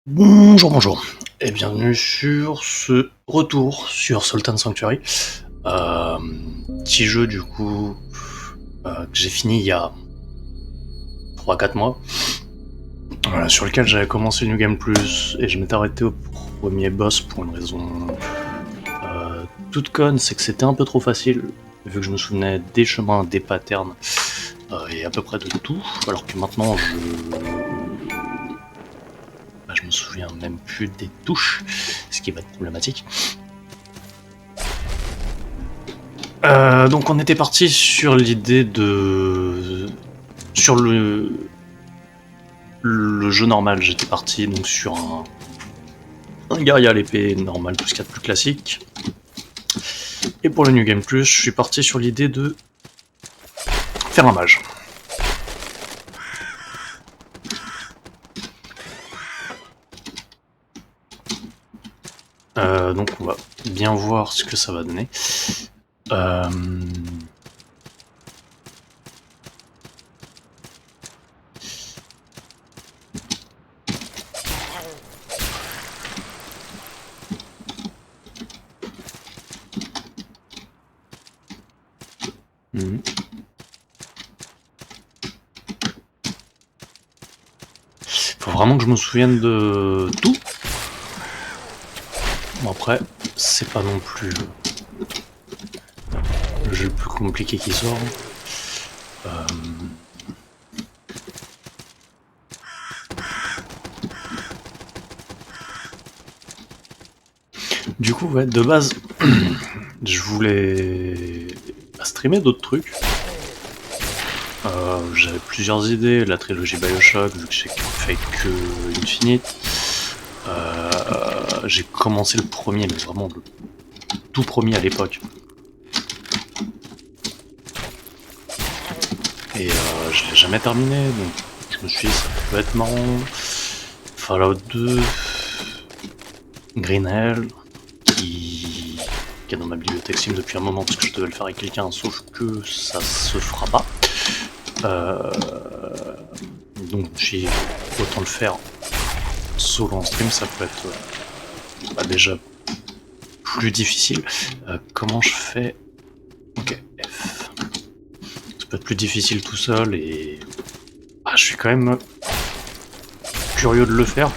Bonjour, bonjour, et bienvenue sur ce retour sur Sultan Sanctuary. Petit jeu du coup que j'ai fini il y a 3-4 mois, sur lequel j'avais commencé New Game Plus et je m'étais arrêté au premier boss pour une raison toute conne, c'est que c'était un peu trop facile, vu que je me souvenais des chemins, des patterns et à peu près de tout, alors que maintenant je me souviens même plus des touches, ce qui va être problématique. Donc on était parti sur l'idée de... Sur le jeu normal, j'étais parti donc sur un guerrier à l'épée normal, tout ce qu'il y a de plus classique. Et pour le New Game Plus, je suis parti sur l'idée de faire un mage. Donc on va bien voir ce que ça va donner. Faut vraiment que je me souvienne de tout. Bon après, c'est pas non plus le jeu le plus compliqué qui sort. Du coup, ouais, de base, je voulais streamer d'autres trucs. J'avais plusieurs idées, la trilogie Bioshock, vu que j'ai fait que Infinite. J'ai commencé le premier, mais vraiment le tout premier à l'époque. Et je l'ai jamais terminé, donc je me suis dit ça peut être marrant. Fallout 2, Green Hell, qui est dans ma bibliothèque Steam depuis un moment parce que je devais le faire avec quelqu'un, sauf que ça se fera pas. Donc j'ai autant le faire solo en stream, ça peut être déjà plus difficile. Comment je fais? Ok, F. Ça peut être plus difficile tout seul et je suis quand même curieux de le faire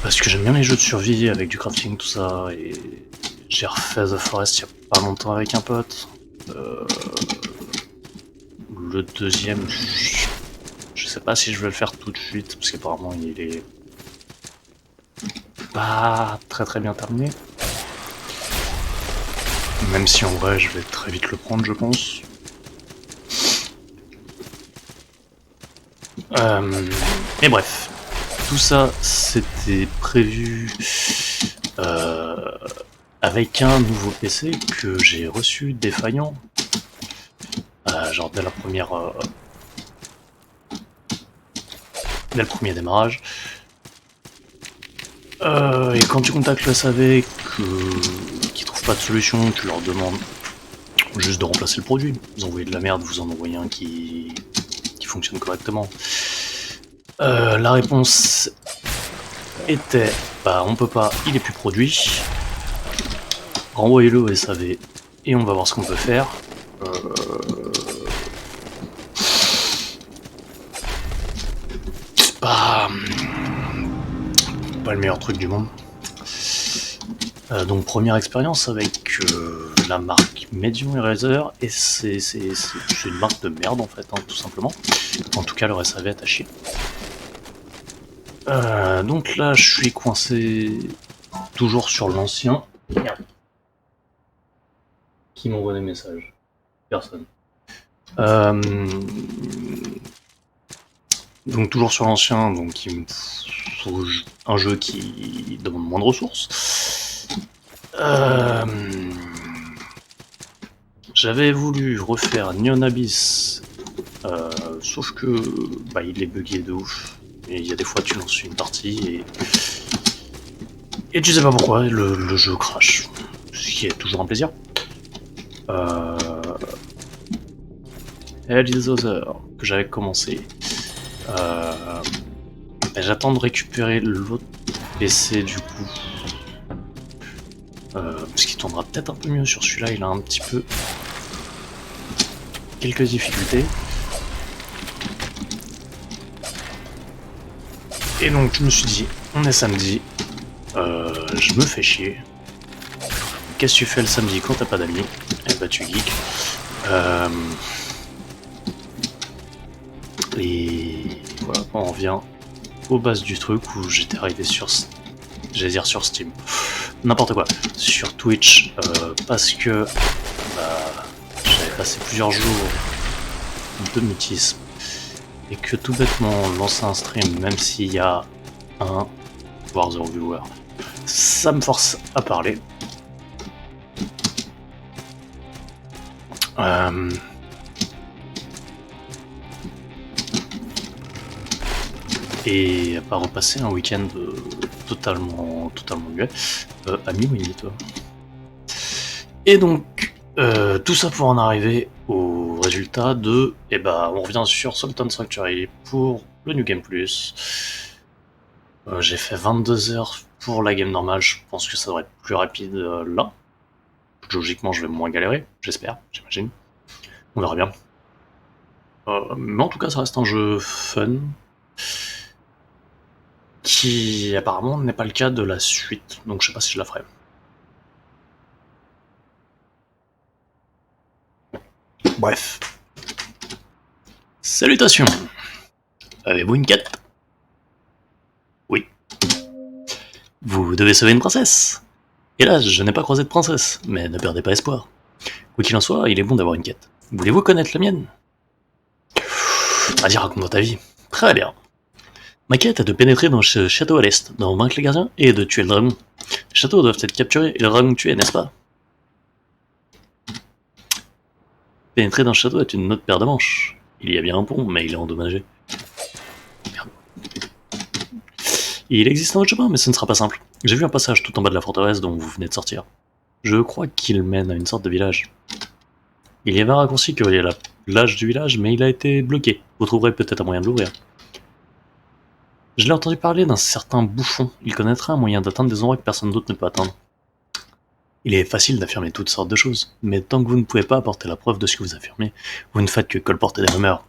parce que j'aime bien les jeux de survie avec du crafting, tout ça, et j'ai refait The Forest il y a pas longtemps avec un pote. Le deuxième, je sais pas si je vais le faire tout de suite, parce qu'apparemment il est pas très bien terminé. Même si en vrai je vais très vite le prendre, je pense. Mais bref, tout ça c'était prévu avec un nouveau PC que j'ai reçu défaillant, genre dès le premier démarrage. Et quand tu contactes le SAV qu'ils trouvent pas de solution, tu leur demandes juste de remplacer le produit. Vous envoyez de la merde, vous en envoyez un qui fonctionne correctement. La réponse était on peut pas, il est plus produit. Renvoyez-le au SAV et on va voir ce qu'on peut faire. C'est pas le meilleur truc du monde. Donc première expérience avec la marque Medium Eraser, et c'est une marque de merde en fait, tout simplement. En tout cas, le SAV est à chier. Donc là, je suis coincé toujours sur l'ancien. Merde. Qui m'envoie des messages? Personne. Donc toujours sur l'ancien, donc il me faut un jeu qui demande moins de ressources. J'avais voulu refaire Neon Abyss, sauf que il est bugué de ouf. Et il y a des fois tu lances une partie et tu sais pas pourquoi le jeu crash, ce qui est toujours un plaisir. Hell is Other, que j'avais commencé. J'attends de récupérer l'autre PC du coup. Parce qu'il tournera peut-être un peu mieux sur celui-là, il a un petit peu quelques difficultés. Et donc je me suis dit, on est samedi, je me fais chier. Qu'est-ce que tu fais le samedi quand t'as pas d'amis? Eh bah tu geeks. Et voilà, on revient aux bases du truc où j'étais arrivé sur... J'allais dire sur Steam. N'importe quoi. Sur Twitch, parce que j'avais passé plusieurs jours de mutisme. Et que tout bêtement, lancer un stream, même s'il y a un, voire 0 viewer, ça me force à parler. Et à repasser un week-end totalement muet. Ami ou toi. Et donc, tout ça pour en arriver au résultat de... on revient sur Sultan Sanctuary pour le New Game Plus. J'ai fait 22 heures pour la game normale, je pense que ça devrait être plus rapide là. Logiquement, je vais moins galérer, j'espère, j'imagine. On verra bien. Mais en tout cas, ça reste un jeu fun. Qui apparemment n'est pas le cas de la suite, donc je sais pas si je la ferai. Bref. Salutations. Avez-vous une quête? Oui. Vous devez sauver une princesse. Hélas, je n'ai pas croisé de princesse, mais ne perdez pas espoir. Quoi qu'il en soit, il est bon d'avoir une quête. Voulez-vous connaître la mienne? Vas-y, raconte-moi ta vie. Très bien. Ma quête est de pénétrer dans ce château à l'est, d'en vaincre les gardiens et de tuer le dragon. Les châteaux doivent être capturés et le dragon tué, n'est-ce pas? Pénétrer dans le château est une autre paire de manches. Il y a bien un pont, mais il est endommagé. Merde. Il existe un autre chemin, mais ce ne sera pas simple. J'ai vu un passage tout en bas de la forteresse dont vous venez de sortir. Je crois qu'il mène à une sorte de village. Il y avait un raccourci qui reliait l'âge du village, mais il a été bloqué. Vous trouverez peut-être un moyen de l'ouvrir. Je l'ai entendu parler d'un certain bouffon. Il connaîtrait un moyen d'atteindre des endroits que personne d'autre ne peut atteindre. Il est facile d'affirmer toutes sortes de choses, mais tant que vous ne pouvez pas apporter la preuve de ce que vous affirmez, vous ne faites que colporter des rumeurs.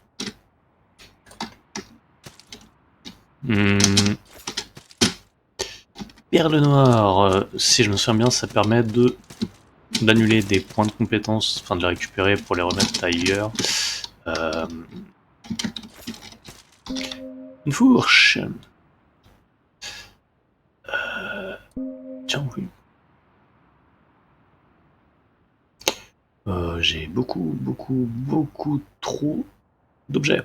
Perle noire, si je me souviens bien, ça permet d'annuler des points de compétence, enfin de les récupérer pour les remettre ailleurs. Une fourche. Tiens, oui. J'ai beaucoup trop d'objets.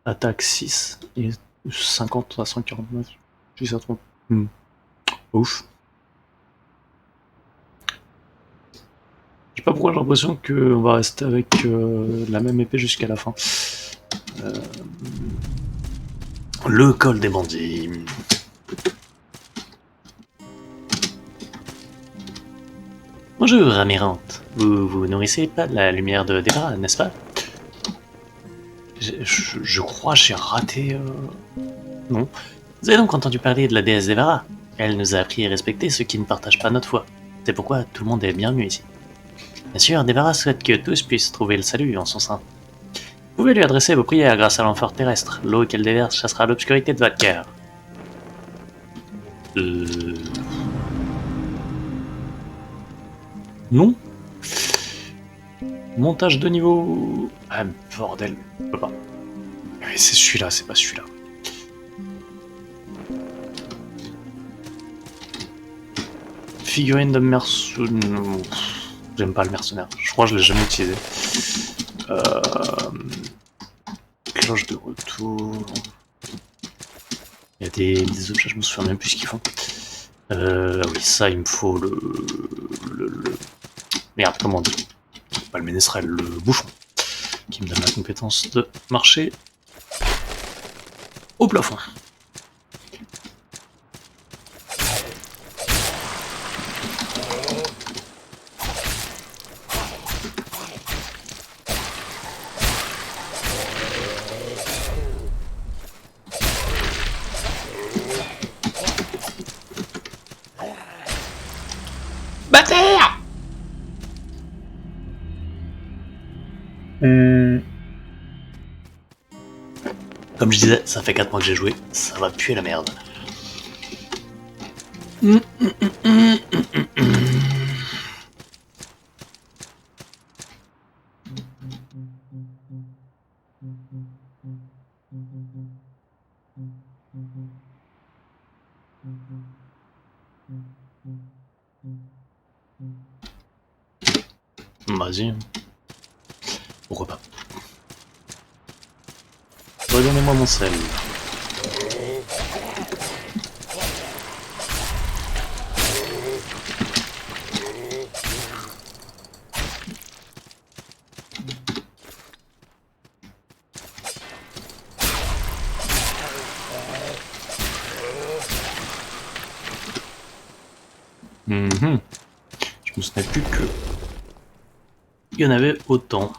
Attaque 6 et 50 à 149, si ça trompe. Ouf. Je sais pas pourquoi j'ai l'impression qu'on va rester avec la même épée jusqu'à la fin. Le col des bandits. Bonjour, Amirante. Vous nourrissez pas de la lumière de Devara, n'est-ce pas? Je crois que j'ai raté... Non. Vous avez donc entendu parler de la déesse Devara? Elle nous a appris à respecter ceux qui ne partagent pas notre foi. C'est pourquoi tout le monde est bienvenu ici. Bien sûr, Devara souhaite que tous puissent trouver le salut en son sein. Vous pouvez lui adresser vos prières grâce à l'amphore terrestre. L'eau qu'elle déverse chassera l'obscurité de votre cœur. Non. Montage de niveau... Ah, bordel. Je peux pas. Mais c'est celui-là, c'est pas celui-là. Figurine de mercenaire... J'aime pas le mercenaire. Je crois que je l'ai jamais utilisé. Cloche de retour... Il y a des objets, je me souviens même plus ce qu'ils font. Oui, ça, il me faut le... Merde, comment on dit? Pas le ménestrel, le bouffon. Qui me donne la compétence de marcher au plafond. Comme je disais, ça fait 4 mois que j'ai joué, ça va puer la merde. Vas-y. Pourquoi pas. Redonnez-moi mon sel. Je me souvenais plus que il y en avait autant.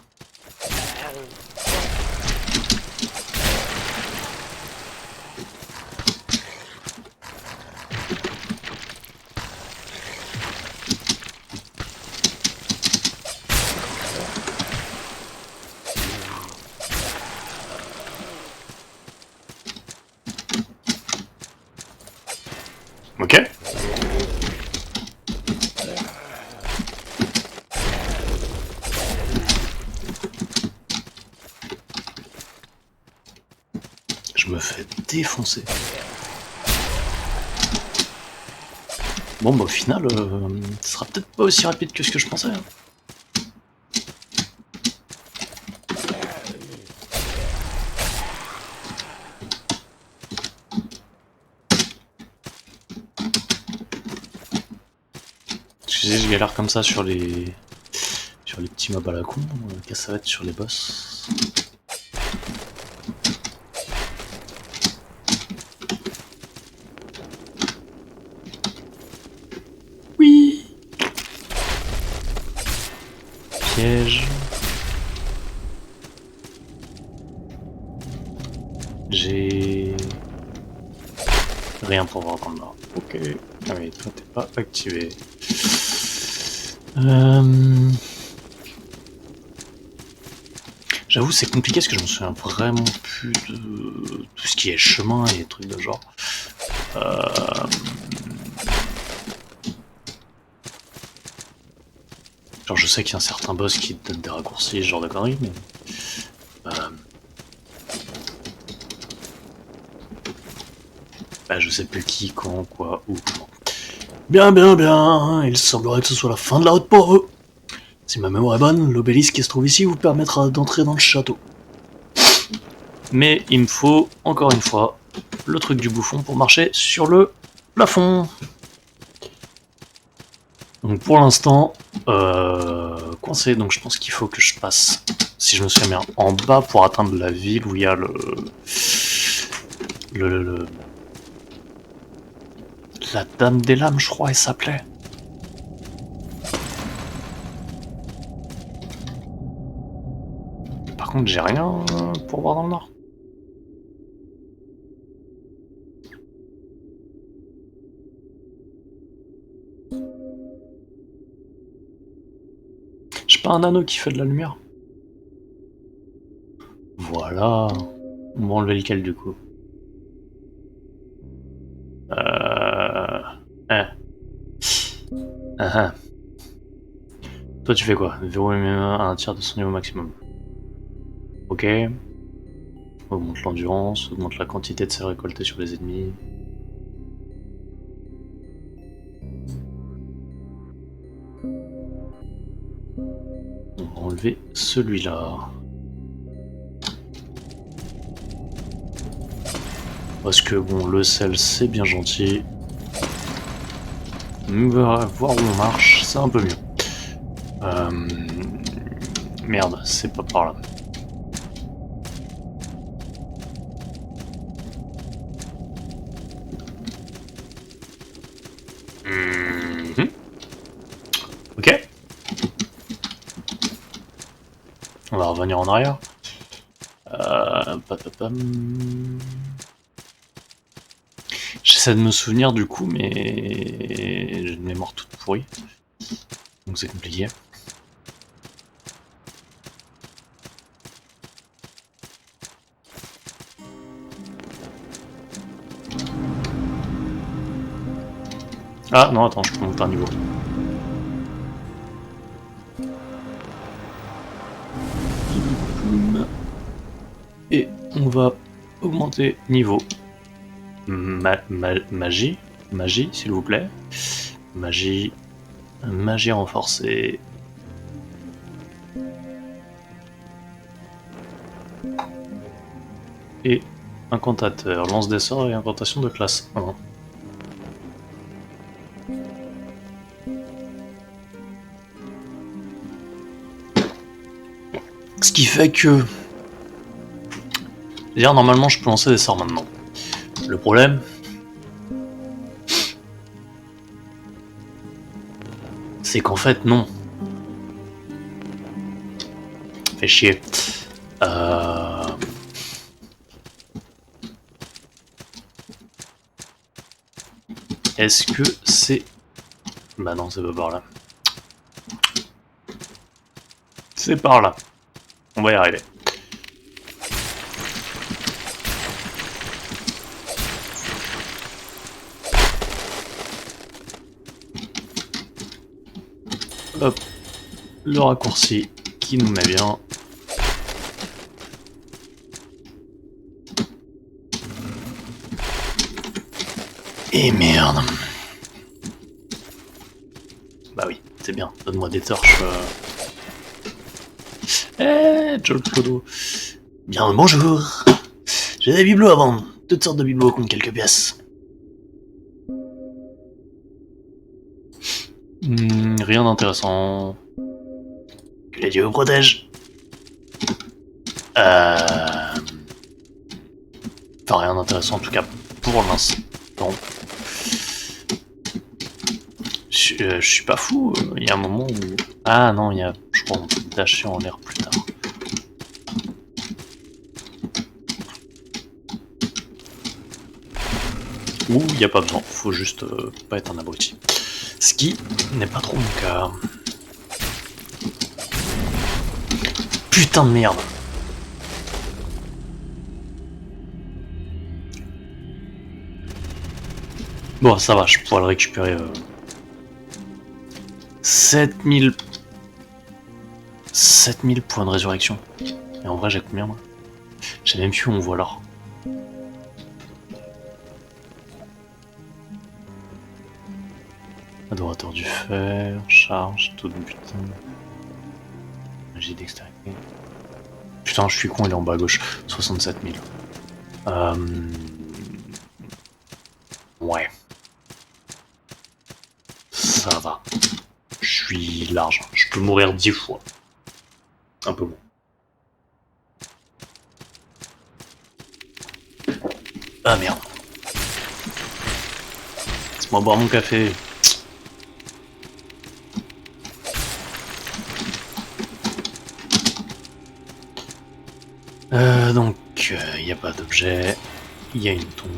Ok. Je me fais défoncer. Bon bah au final, ce sera peut-être pas aussi rapide que ce que je pensais. Hein. Excusez, je galère comme ça sur les petits mobs à la con. Qu'est-ce que ça va être sur les boss? Oui. Piège. J'ai rien pour voir dans le nord. Ok. Ah oui, toi t'es pas activé. J'avoue c'est compliqué parce que je me souviens vraiment plus de tout ce qui est chemin et trucs de genre. Genre je sais qu'il y a un certain boss qui te donne des raccourcis, ce genre de conneries, mais... Bah je sais plus qui, quand, quoi, où, comment. Bien, bien, bien, il semblerait que ce soit la fin de la route pour vous. Si ma mémoire est bonne, l'obélisque qui se trouve ici vous permettra d'entrer dans le château. Mais il me faut, encore une fois, le truc du bouffon pour marcher sur le plafond. Donc pour l'instant, coincé, donc je pense qu'il faut que je passe, si je me souviens bien, en bas pour atteindre la ville où il y a la Dame des Lames, je crois, elle s'appelait. Par contre, j'ai rien pour voir dans le nord. J'ai pas un anneau qui fait de la lumière. Voilà. On va enlever lequel du coup? Eh. Ah. Toi tu fais quoi? Verrouiller un tiers de son niveau maximum. Ok. Augmente l'endurance, augmente la quantité de sel récolté sur les ennemis. On va enlever celui-là. Parce que bon, le sel c'est bien gentil. On va voir où on marche, c'est un peu mieux. Merde, c'est pas par là. Ok. On va revenir en arrière. J'essaie de me souvenir du coup, mais j'ai une mémoire toute pourrie. Donc c'est compliqué. Ah non, attends, je peux monter un niveau. Et on va augmenter niveau. Magie, s'il vous plaît. Magie renforcée. Et incantateur, lance des sorts et incantation de classe 1. Ce qui fait que... D'ailleurs, normalement, je peux lancer des sorts maintenant. Le problème... c'est qu'en fait, non. Fait chier. Est-ce que c'est... Bah non, c'est pas par là. C'est par là. On va y arriver. Hop. Le raccourci qui nous met bien. Et merde. Bah oui, c'est bien. Donne-moi des torches. Joel Clodo. Bien, bonjour. J'ai des bibelots à vendre. Toutes sortes de bibelots contre quelques pièces. Rien d'intéressant. Que les dieux vous protègent. Enfin, rien d'intéressant en tout cas pour l'instant. Je suis pas fou, il y a un moment où... Ah non, il y a... Je crois qu'on peut dasher en l'air plus tard. Ou il n'y a pas besoin, faut juste pas être un abruti. Ce qui n'est pas trop mon cas. Putain de merde. Bon, ça va, je pourrais le récupérer. 7000 points de résurrection. Et en vrai, j'ai combien, moi? J'ai même plus où on voit l'or. Adorateur du fer, charge, taux de butin. Magie dextérité. Putain, je suis con, il est en bas à gauche. 67 000. Ouais. Ça va. Je suis large. Je peux mourir 10 fois. Un peu moins. Ah merde. Laisse-moi boire mon café. Donc, il n'y a pas d'objet. Il y a une tombe.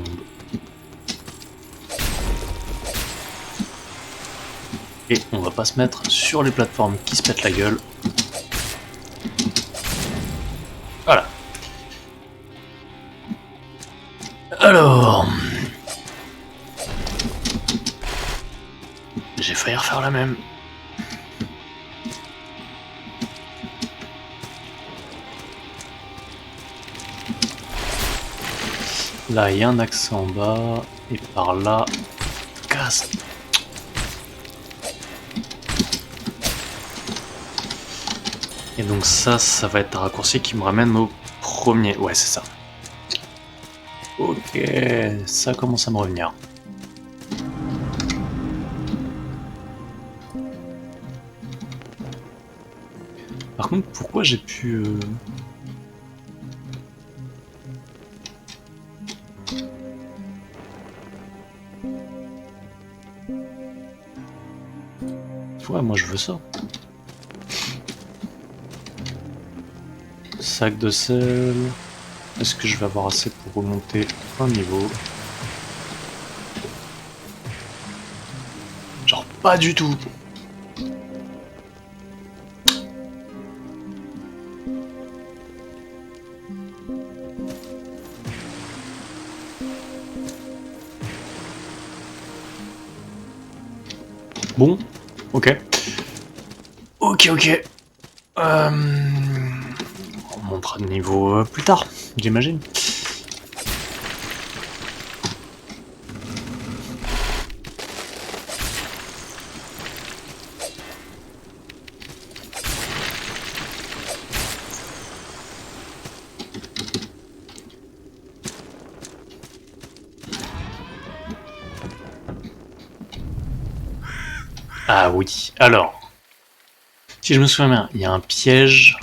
Et on va pas se mettre sur les plateformes qui se pètent la gueule. Voilà. Alors... J'ai failli refaire la même. Là, il y a un accès en bas. Et par là... Casse. Et donc ça va être un raccourci qui me ramène au premier... Ouais, c'est ça. Ok, ça commence à me revenir. Par contre, pourquoi j'ai pu... Ouais, moi je veux ça. Sac de sel. Est-ce que je vais avoir assez pour remonter un niveau? Genre pas du tout. Bon, ok. Ok. On montera de niveau plus tard, j'imagine. Ah oui, alors... Si je me souviens bien, il y a un piège...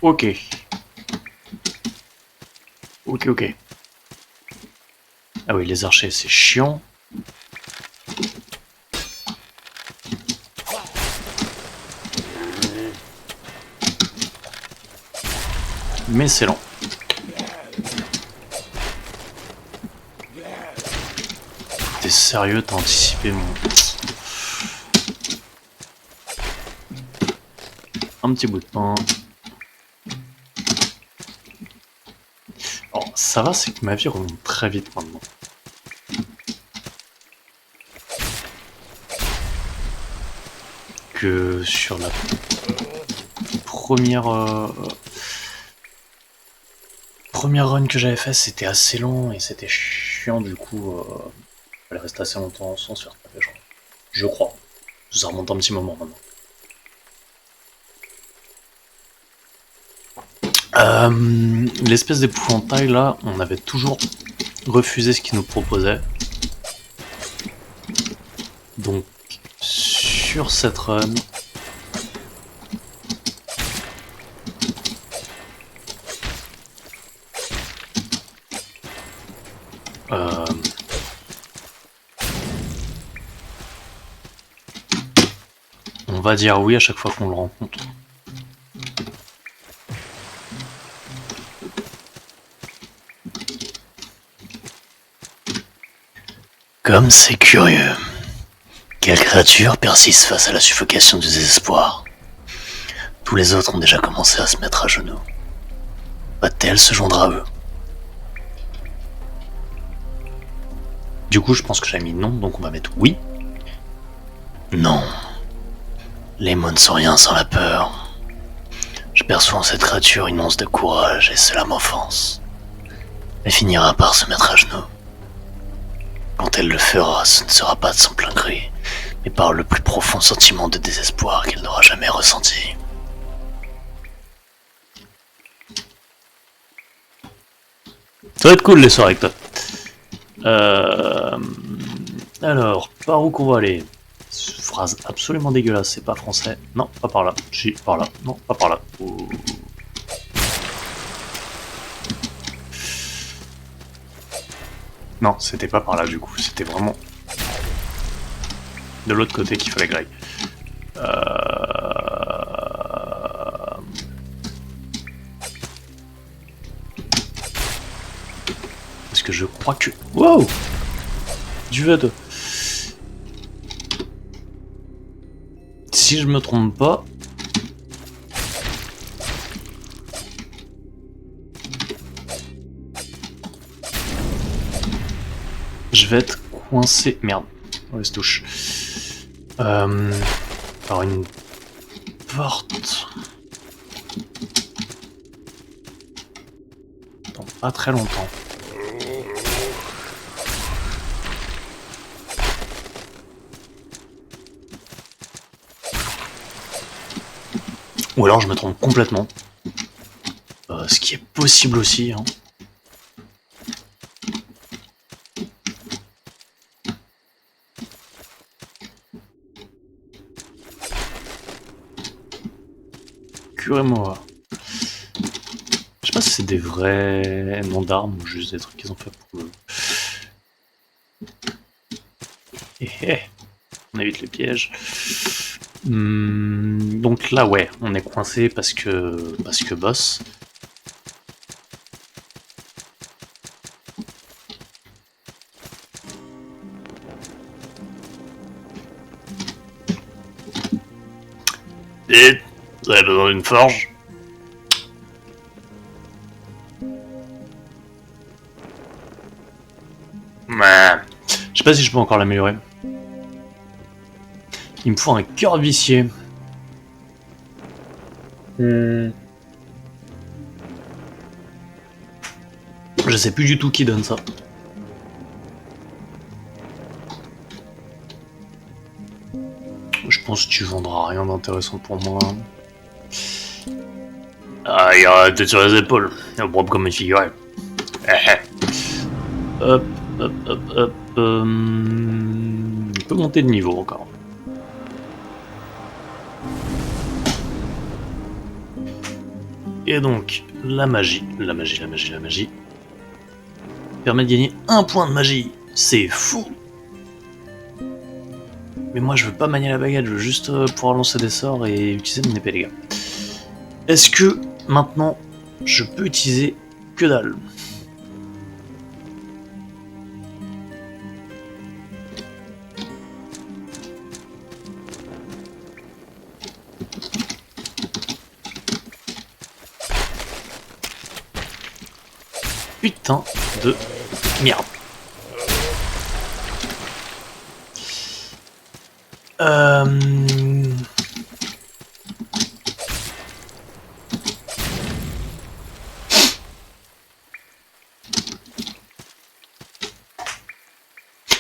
Ok. Ah oui, les archers, c'est chiant. Mais c'est lent. T'es sérieux, t'as anticipé mon... Un petit bout de pain. Alors, ça va, c'est que ma vie remonte très vite maintenant. Que sur la première run que j'avais fait, c'était assez long et c'était chiant, du coup, fallait rester assez longtemps sans se faire taper, je crois. Ça remonte un petit moment maintenant. L'espèce d'épouvantail là, on avait toujours refusé ce qu'il nous proposait. Donc, sur cette run, on va dire oui à chaque fois qu'on le rencontre. Comme c'est curieux. Quelle créature persiste face à la suffocation du désespoir? Tous les autres ont déjà commencé à se mettre à genoux. Va-t-elle se joindre à eux? Du coup, je pense que j'ai mis non, donc on va mettre oui. Non. Les mots ne sont rien sans la peur. Je perçois en cette créature une once de courage et cela m'offense. Elle finira par se mettre à genoux. Quand elle le fera, ce ne sera pas de son plein gré, mais par le plus profond sentiment de désespoir qu'elle n'aura jamais ressenti. Ça va être cool les soirées avec toi. Alors, par où qu'on va aller? Phrase absolument dégueulasse, c'est pas français. Non, pas par là. Si, par là. Non, pas par là. Oh. Non, c'était pas par là du coup. C'était vraiment de l'autre côté qu'il fallait que j'aille. Parce que je crois que... Wow! Du VE2. Si je me trompe pas... Je vais être coincé... Merde. Mauvaise touche. Par une porte... Dans pas très longtemps. Ou alors je me trompe complètement. Ce qui est possible aussi, hein. Curez-moi. Je sais pas si c'est des vrais noms d'armes ou juste des trucs qu'ils ont fait pour eux. On évite les pièges. Donc là, ouais, on est coincé parce que boss. Et vous avez besoin d'une forge? sais pas si je peux encore l'améliorer. Il me faut un cœur vicié. Je sais plus du tout qui donne ça. Je pense que tu vendras rien d'intéressant pour moi. Ah, il y a la tête sur les épaules. Propre comme une figurette. Hop, hop, hop, hop. On peut monter de niveau encore. Et donc, la magie permet de gagner 1 point de magie. C'est fou. Mais moi je veux pas manier la baguette, je veux juste pouvoir lancer des sorts et utiliser mon épée, les gars. Est-ce que maintenant je peux utiliser que dalle? Putain de merde.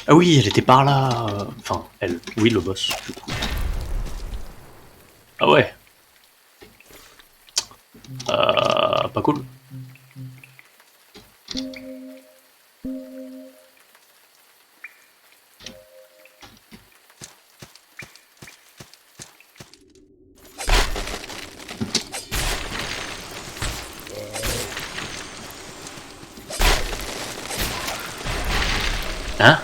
Ah oui, elle était par là. Enfin, elle. Oui, le boss, du coup. Ah ouais. Pas cool. Hein?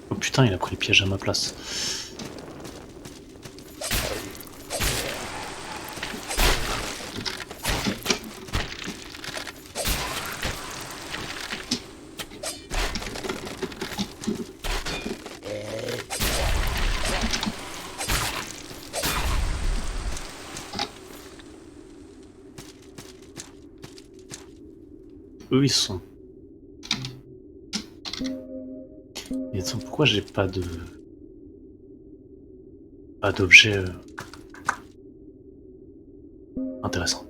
Oh putain, il a pris le piège à ma place. Eux, ils sont... Et attends, pourquoi j'ai pas de... Pas d'objet intéressant.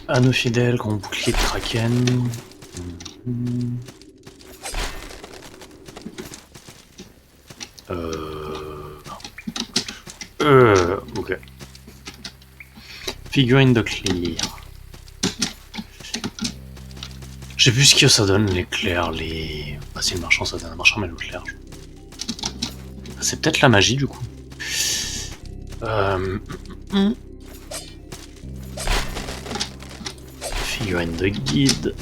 Anneau fidèle, grand bouclier de Kraken. Ok. Figurine de Clear. Je sais plus ce que ça donne, l'éclair, les... Ah si, le marchand, ça donne un marchand, mais l'éclair... C'est peut-être la magie, du coup. Figurine de guide.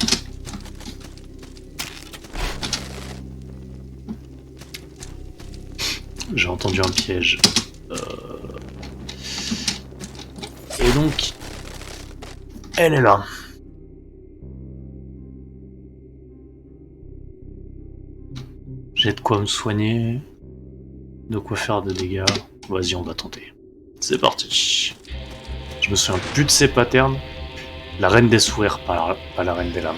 J'ai entendu un piège. Et donc, elle est là. J'ai de quoi me soigner, de quoi faire de dégâts. Vas-y, on va tenter. C'est parti. Je me souviens plus de ses patterns. La reine des sourires, pas la reine des lames.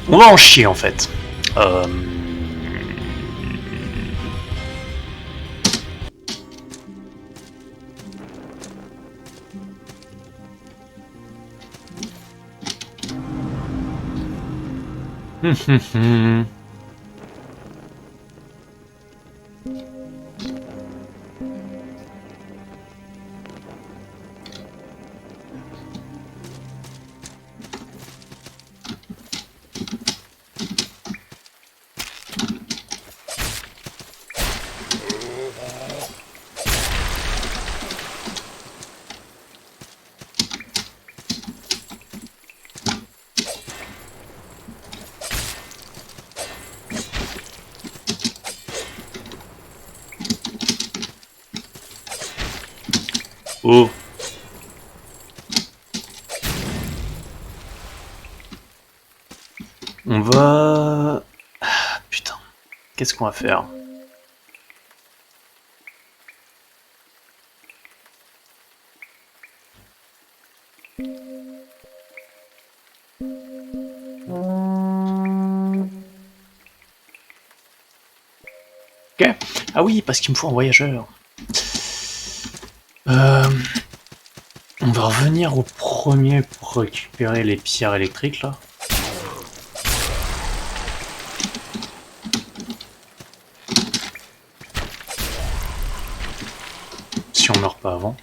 On va en chier en fait. Oh. On va... Ah, putain. Qu'est-ce qu'on va faire? Ok. Ah oui, parce qu'il me faut un voyageur. On va revenir au premier pour récupérer les pierres électriques là. Si on meurt pas avant.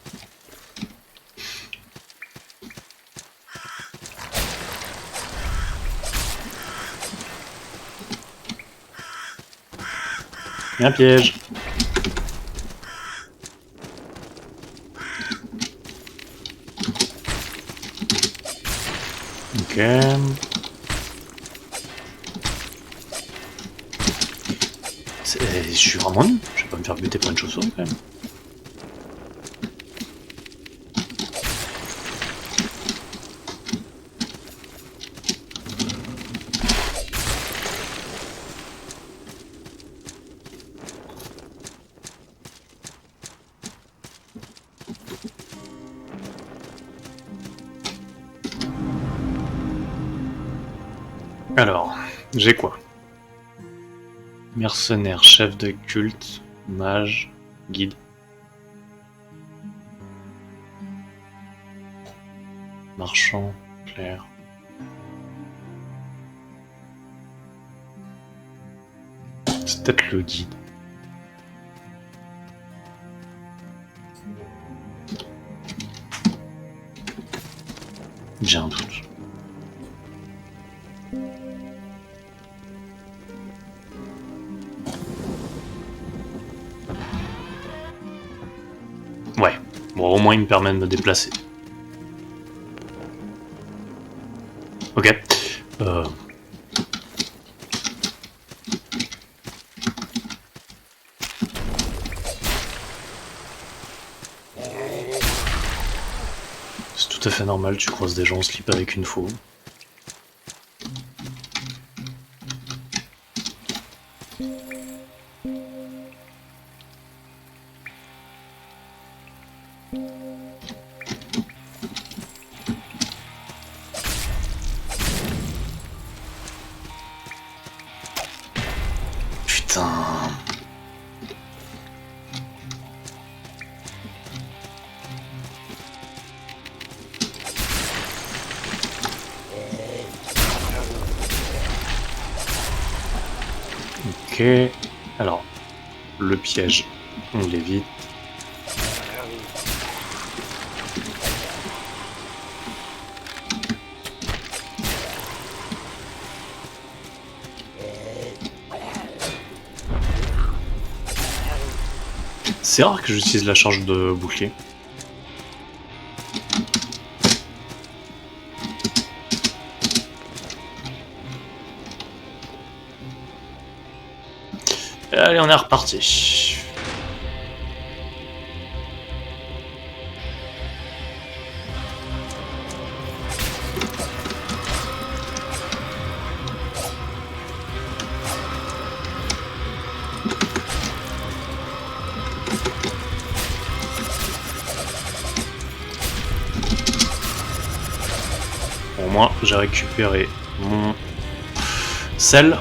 Il y a un piège. Ok. Je suis vraiment nul. Je vais pas me faire buter plein de chaussures quand même. Alors, j'ai quoi? Mercenaire, chef de culte, mage, guide. Marchand, clerc. C'est peut-être le guide. J'ai un doute. Ouais, bon au moins il me permet de me déplacer. Ok. C'est tout à fait normal, tu croises des gens en slip avec une faux. Putain. Ok. Alors, le piège, on l'évite. C'est rare que j'utilise la charge de bouclier. Allez, on est reparti. Au moins, j'ai récupéré mon sel.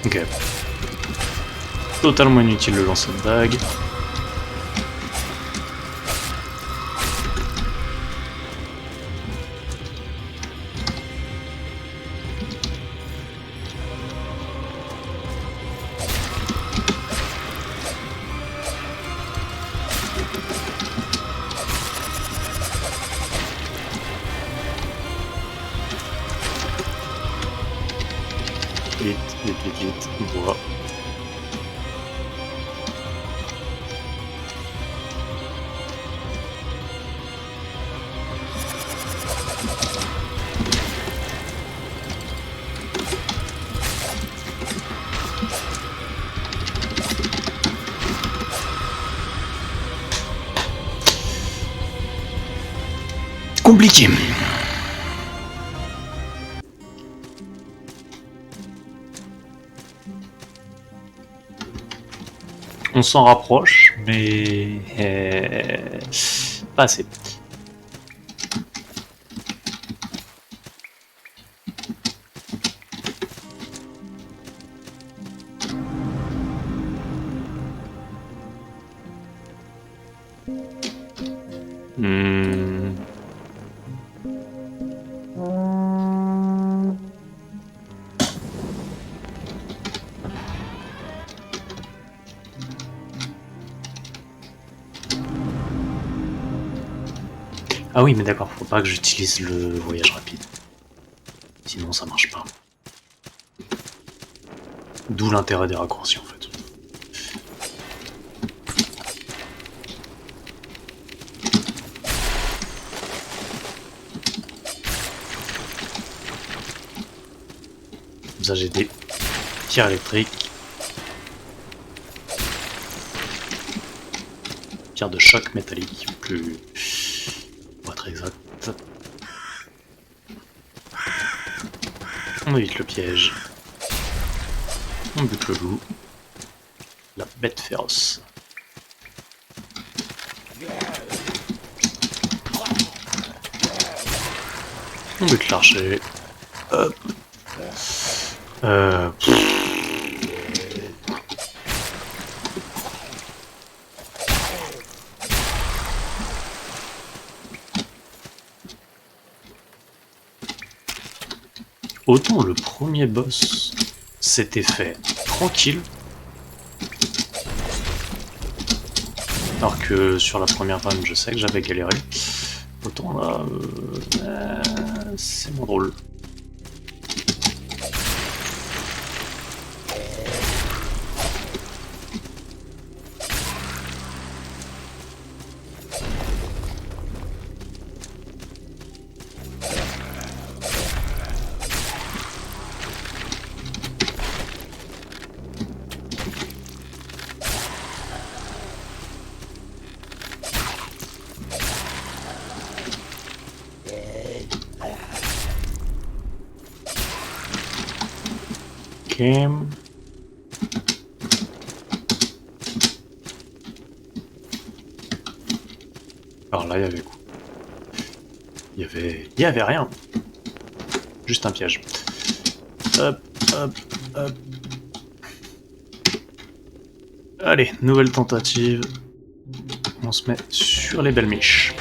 Ok. Totalement inutile de lancer de dague. Vite, vite, vite, vite. Bois. Compliqué. On s'en rapproche, mais pas assez. Hmm. Ah oui, mais d'accord, faut pas que j'utilise le voyage rapide. Sinon ça marche pas. D'où l'intérêt des raccourcis en fait. Comme ça j'ai des pierres électriques. Pierre de choc métallique, plus... pas très exact. On évite le piège. On bute le loup. La bête féroce. On bute l'archer. Hop. Autant le premier boss s'était fait tranquille, alors que sur la première run je sais que j'avais galéré, autant là c'est moins drôle. Ok. Alors là il y avait quoi? Il y avait rien. Juste un piège. Hop, hop, hop. Allez, nouvelle tentative. On se met sur les belles miches.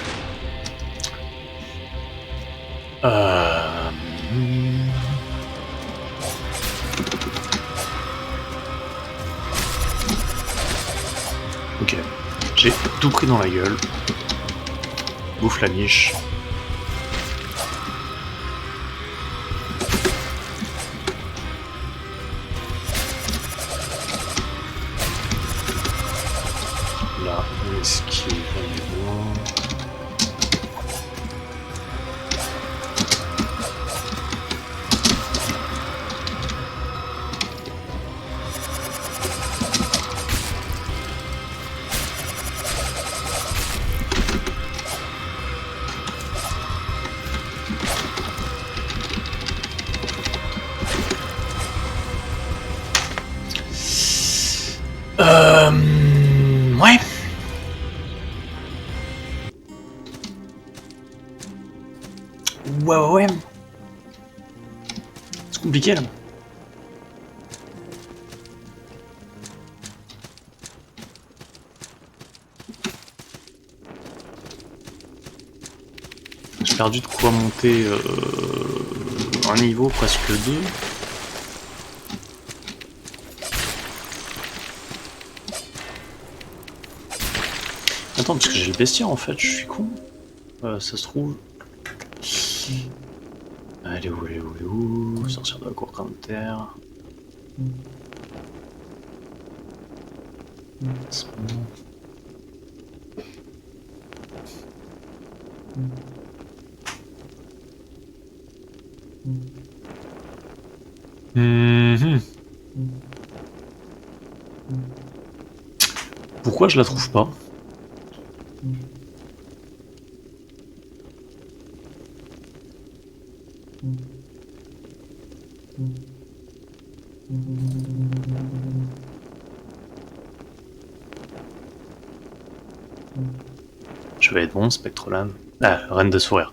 Ok, j'ai tout pris dans la gueule. Bouffe la niche. Là, esquive, on est bon. Ouais. Ouais. C'est compliqué là. J'ai perdu de quoi monter un niveau, presque deux. Attends, parce que j'ai le bestiaire en fait, je suis con. Ça se trouve. Elle est où? Sortir de la cour comme terre. C'est bon. Pourquoi je la trouve pas? Je vais être bon, Spectrolame. Ah, Reine de Sourire.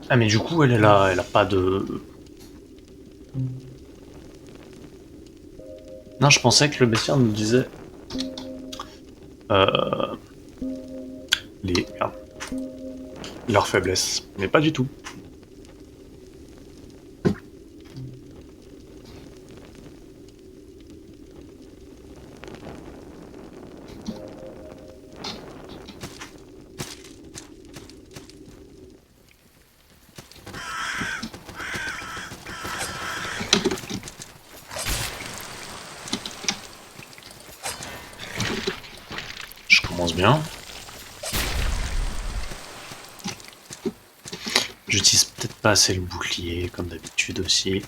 Ah mais du coup elle a pas de... Non, je pensais que le bestiaire nous disait... Merde. Leur faiblesse, mais pas du tout. Je commence bien. J'utilise peut-être pas assez le bouclier, comme d'habitude aussi.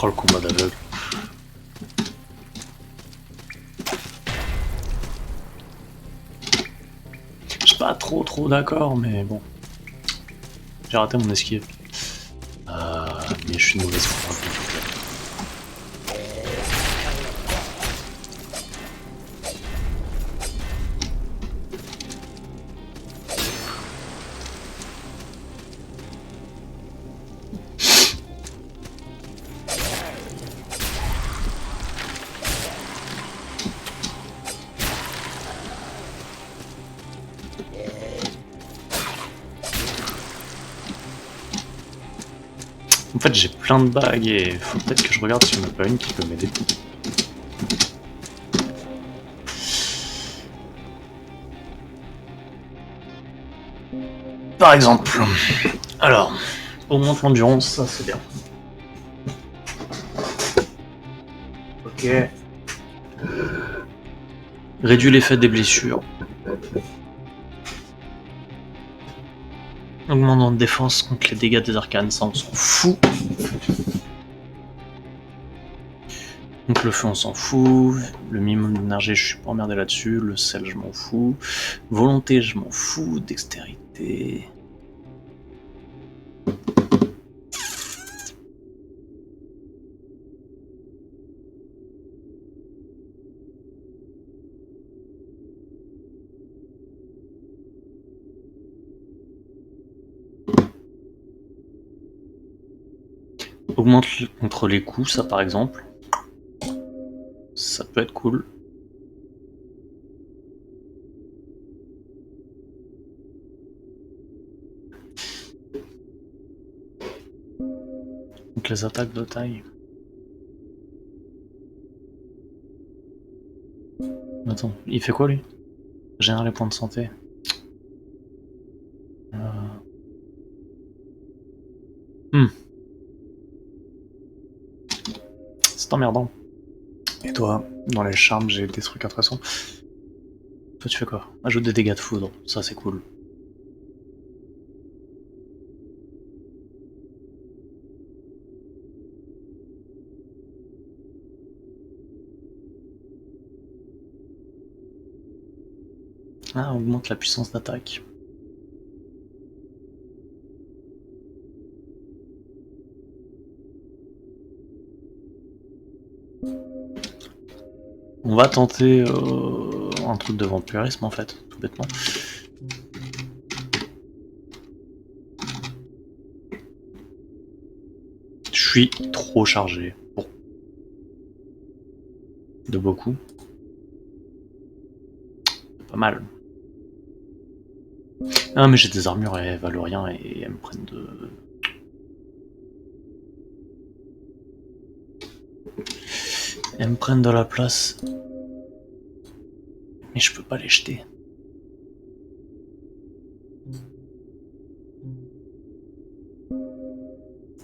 Oh, le combat d'aveugle. Je suis pas trop d'accord, mais bon. J'ai raté mon esquive. Mais je suis une mauvaise foi. En fait, j'ai plein de bagues et faut peut-être que je regarde s'il n'y en a pas une qui peut m'aider. Par exemple. Alors, augmente l'endurance, ça c'est bien. Ok. Réduit l'effet des blessures. Augmentant de défense contre les dégâts des arcanes, ça on s'en fout. Donc le feu on s'en fout, le minimum d'énergie je suis pas emmerdé là-dessus, le sel je m'en fous, volonté je m'en fous, dextérité... Augmente contre les coups, ça par exemple. Ça peut être cool. Donc les attaques de taille. Attends, il fait quoi lui? Générer les points de santé. C'est emmerdant. Et toi, dans les charmes, j'ai des trucs intéressants. Toi tu fais quoi? Ajoute des dégâts de foudre, ça c'est cool. Ah, augmente la puissance d'attaque. On va tenter un truc de vampirisme en fait, tout bêtement. Je suis trop chargé. Bon. De beaucoup. Pas mal. Ah mais j'ai des armures, elles valent rien et elles me prennent de... Elles me prennent de la place. Mais je peux pas les jeter.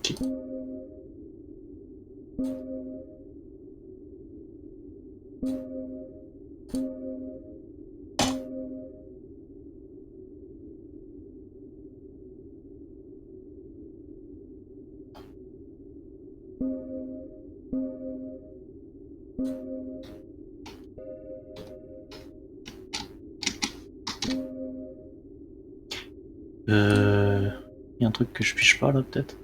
Si. Y a un truc que je piche pas là peut-être.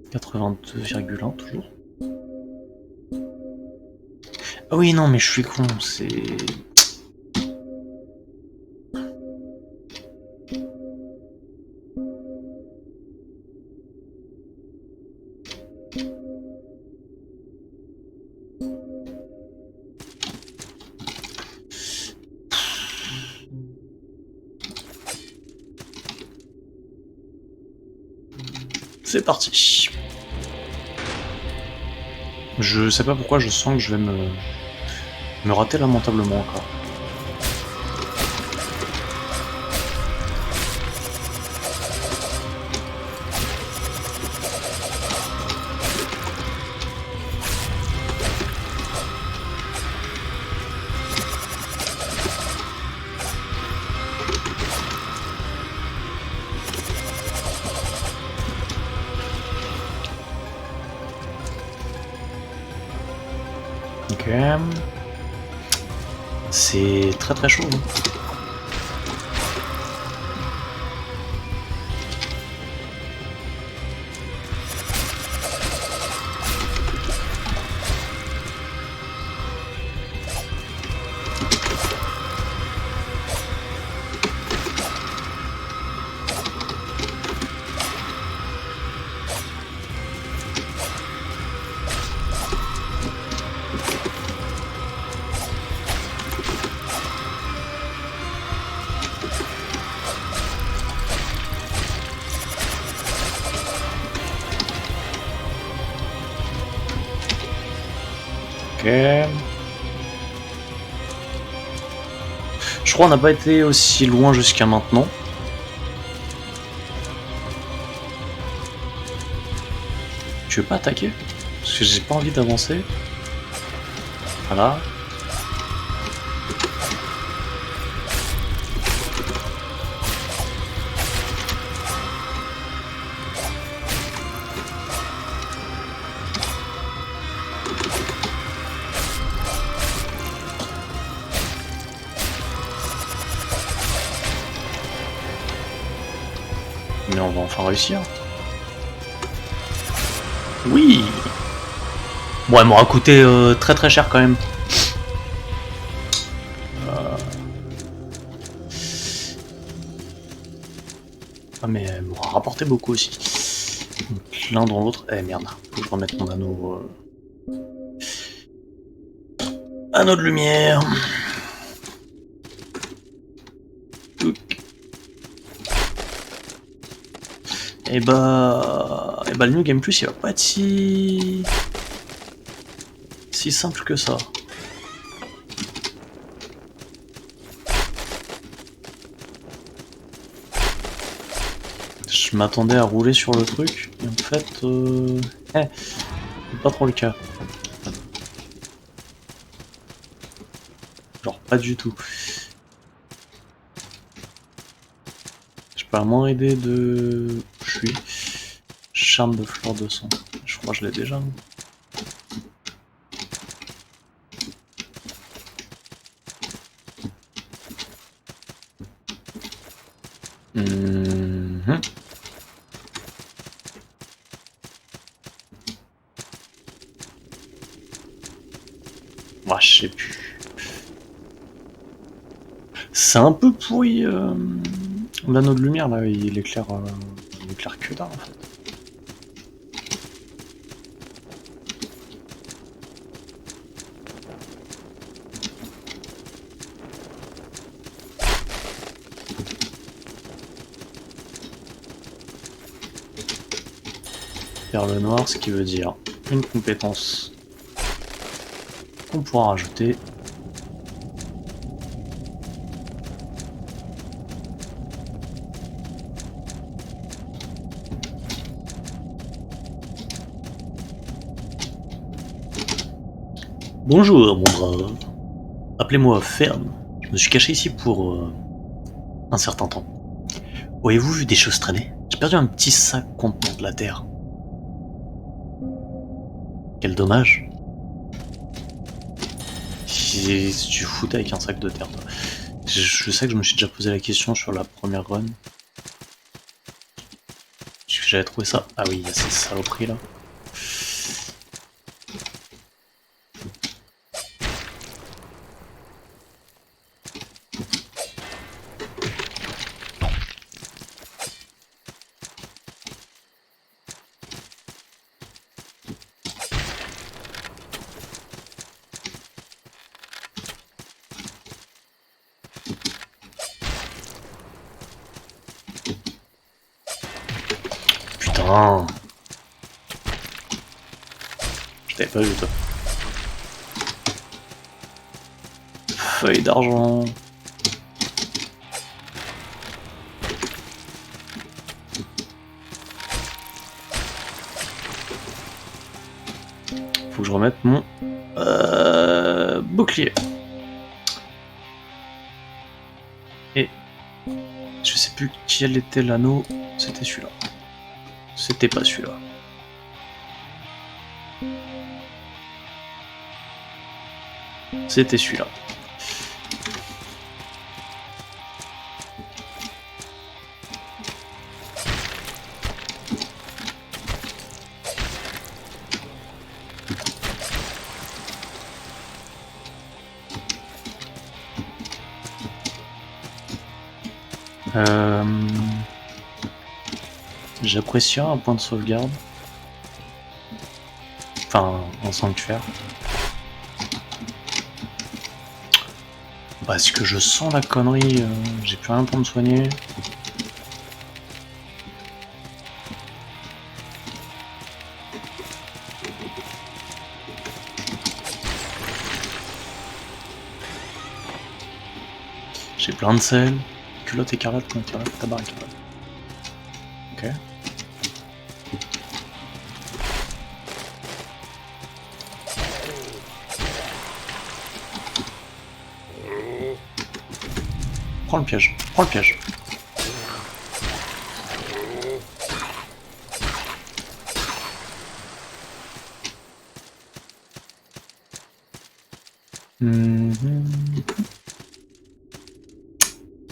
« 82,1 toujours. Ah oui non mais je suis con, c'est... C'est parti. Je sais pas pourquoi je sens que je vais me rater lamentablement encore. Ok. C'est très très chaud. Ok. Je crois qu'on n'a pas été aussi loin jusqu'à maintenant. Tu veux pas attaquer? Parce que j'ai pas envie d'avancer. Voilà. Mais on va enfin réussir. Oui. Bon, elle m'aura coûté très très cher quand même. Ah mais elle m'aura rapporté beaucoup aussi. Donc l'un dans l'autre. Eh merde, faut que je remette mon anneau. Anneau de lumière. Et bah le New Game Plus il va pas être si simple que ça. Je m'attendais à rouler sur le truc, et en fait, c'est pas trop le cas. Genre pas du tout. Je peux à moins aider de... Je suis... Charme de fleur de sang. Je crois que je l'ai déjà. Ouais, je sais plus. C'est un peu pourri. L'anneau de lumière là, il éclaire que dalle en fait. Perle noire, ce qui veut dire une compétence qu'on pourra rajouter. Bonjour, mon brave. Appelez-moi Fern. Je me suis caché ici pour un certain temps. Auriez-vous vu des choses traîner? J'ai perdu un petit sac contenant de la terre. Quel dommage. Si tu foutais avec un sac de terre, toi. Je sais que je me suis déjà posé la question sur la première run. Est-ce que j'avais trouvé ça? Ah oui, il y a ces saloperies là. Putain. Je t'avais pas vu toi. Feuille d'argent. Faut que je remette mon bouclier. Et je sais plus quel était l'anneau. C'était celui-là. C'était pas celui-là. C'était celui-là. J'apprécierais un point de sauvegarde. Enfin, un sanctuaire. Parce que je sens la connerie, j'ai plus rien pour me soigner. J'ai plein de sel. Culotte écarlate, tabac écarlate. Ok. Prends le piège, prends le piège.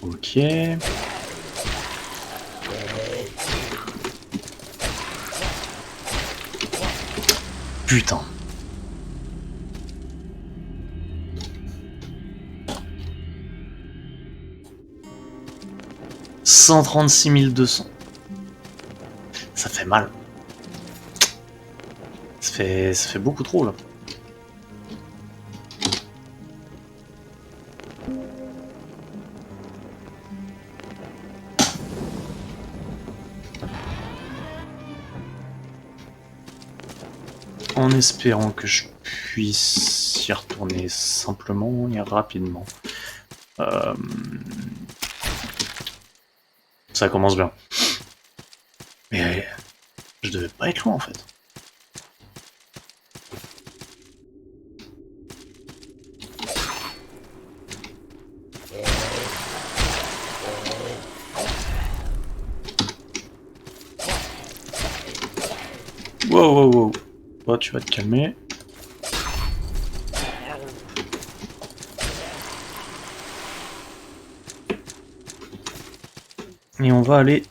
Ok. Putain. « 136 200. Ça fait mal. Ça fait beaucoup trop là. En espérant que je puisse y retourner simplement et rapidement. Ça commence bien. Mais je devais pas être loin en fait. Wow. Oh, tu vas te calmer. Et on va aller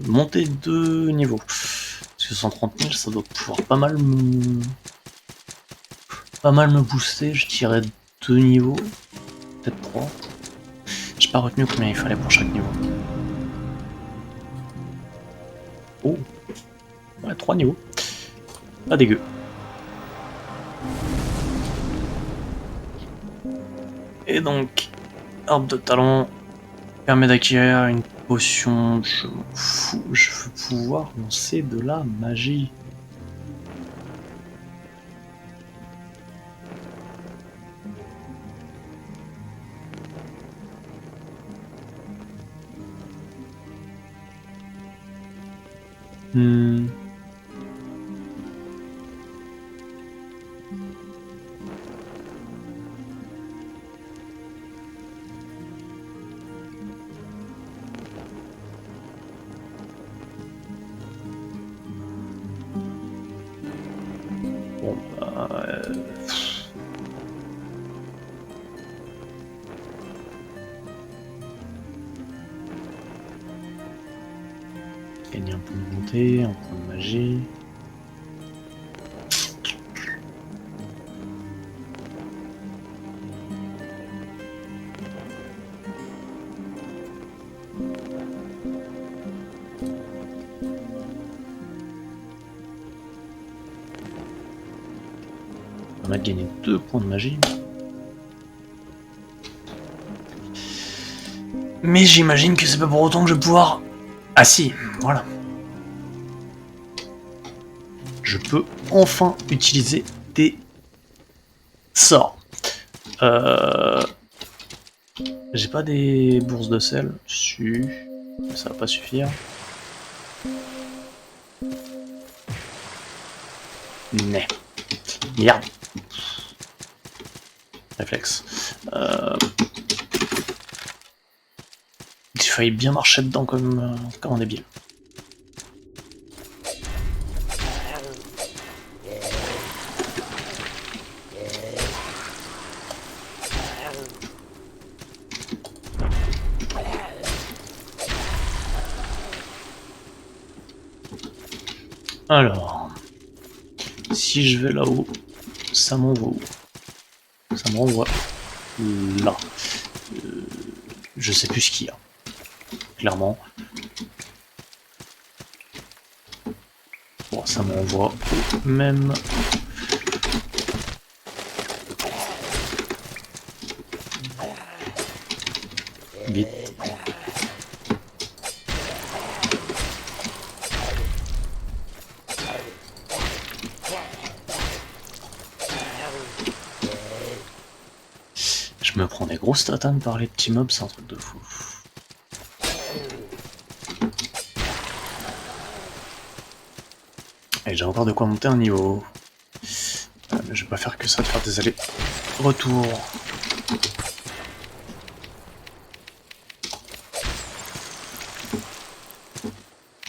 monter 2 niveaux. Parce que 130 000, ça doit pouvoir pas mal me... pas mal me booster, je dirais 2 niveaux, peut-être 3. J'ai pas retenu combien il fallait pour chaque niveau. Oh, ouais, 3 niveaux. Pas dégueu. Et donc, arbre de talent permet d'acquérir une potion. Je m'en fous, je veux pouvoir lancer de la magie. Hmm. Bon, gagner un point de montée, un point de magie. On va gagner 2 points de magie. Mais j'imagine que c'est pas pour autant que je vais pouvoir... Ah si, voilà. Je peux enfin utiliser des sorts. J'ai pas des bourses de sel dessus. Ça va pas suffire. Mais. Merde. Réflexe. Il fallait bien marcher dedans comme un débile. Alors, si je vais là-haut, ça m'envoie où? Ça me renvoie là. Je sais plus ce qu'il y a. Clairement. Bon, ça m'envoie au même. Vite. Je me prends des grosses tatanes par les petits mobs, c'est un truc de fou. Et j'ai encore de quoi monter un niveau. Mais je vais pas faire que ça, de faire des allers-retours.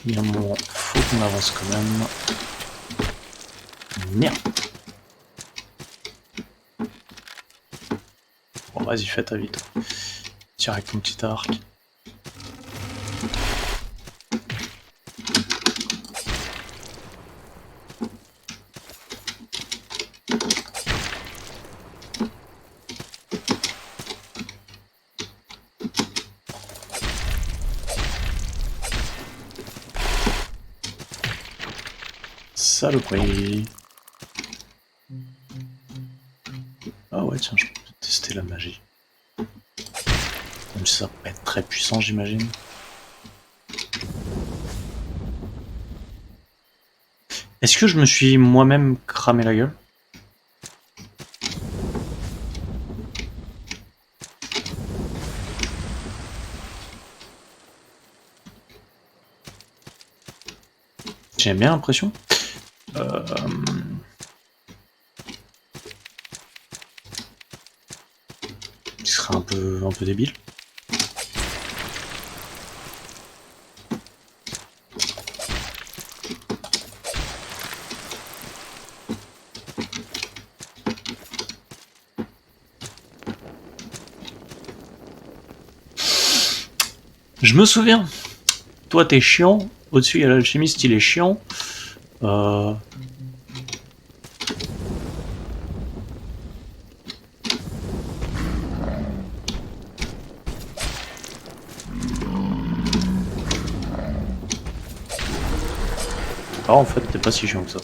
Il y a un moment, faut qu'on avance quand même. Merde. Bon, vas-y, fais ta vie, toi. Tire avec ton petit arc. Saloperie. Ah ouais, tiens, je peux tester la magie. Même si ça va pas être très puissant, j'imagine. Est-ce que je me suis moi-même cramé la gueule? J'ai bien l'impression. Ce serait un peu débile. Je me souviens. Toi, t'es chiant. Au-dessus, il y a l'alchimiste, il est chiant. Ah, en fait, t'es pas si chiant que ça.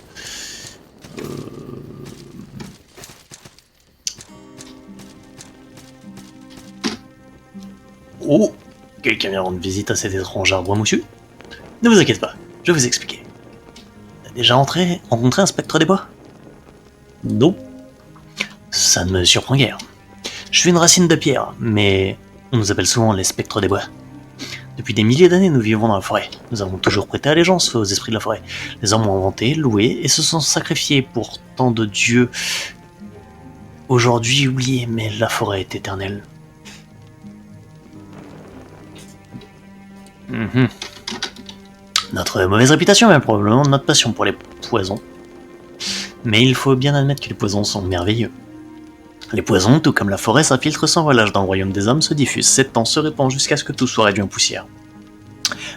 Oh, quelqu'un vient rendre visite à cet étrange arbre moussu? Ne vous inquiétez pas, je vais vous expliquer. T'as déjà rencontré un spectre des bois? Non. Ça ne me surprend guère. Je suis une racine de pierre, mais on nous appelle souvent les spectres des bois. Depuis des milliers d'années, nous vivons dans la forêt. Nous avons toujours prêté allégeance aux esprits de la forêt. Les hommes ont inventé, loué et se sont sacrifiés pour tant de dieux. Aujourd'hui oubliés, mais la forêt est éternelle. Notre mauvaise réputation est probablement notre passion pour les poisons. Mais il faut bien admettre que les poisons sont merveilleux. Les poisons, tout comme la forêt, s'infiltrent sans relâche dans le royaume des hommes, se diffusent, s'étend, se répand jusqu'à ce que tout soit réduit en poussière.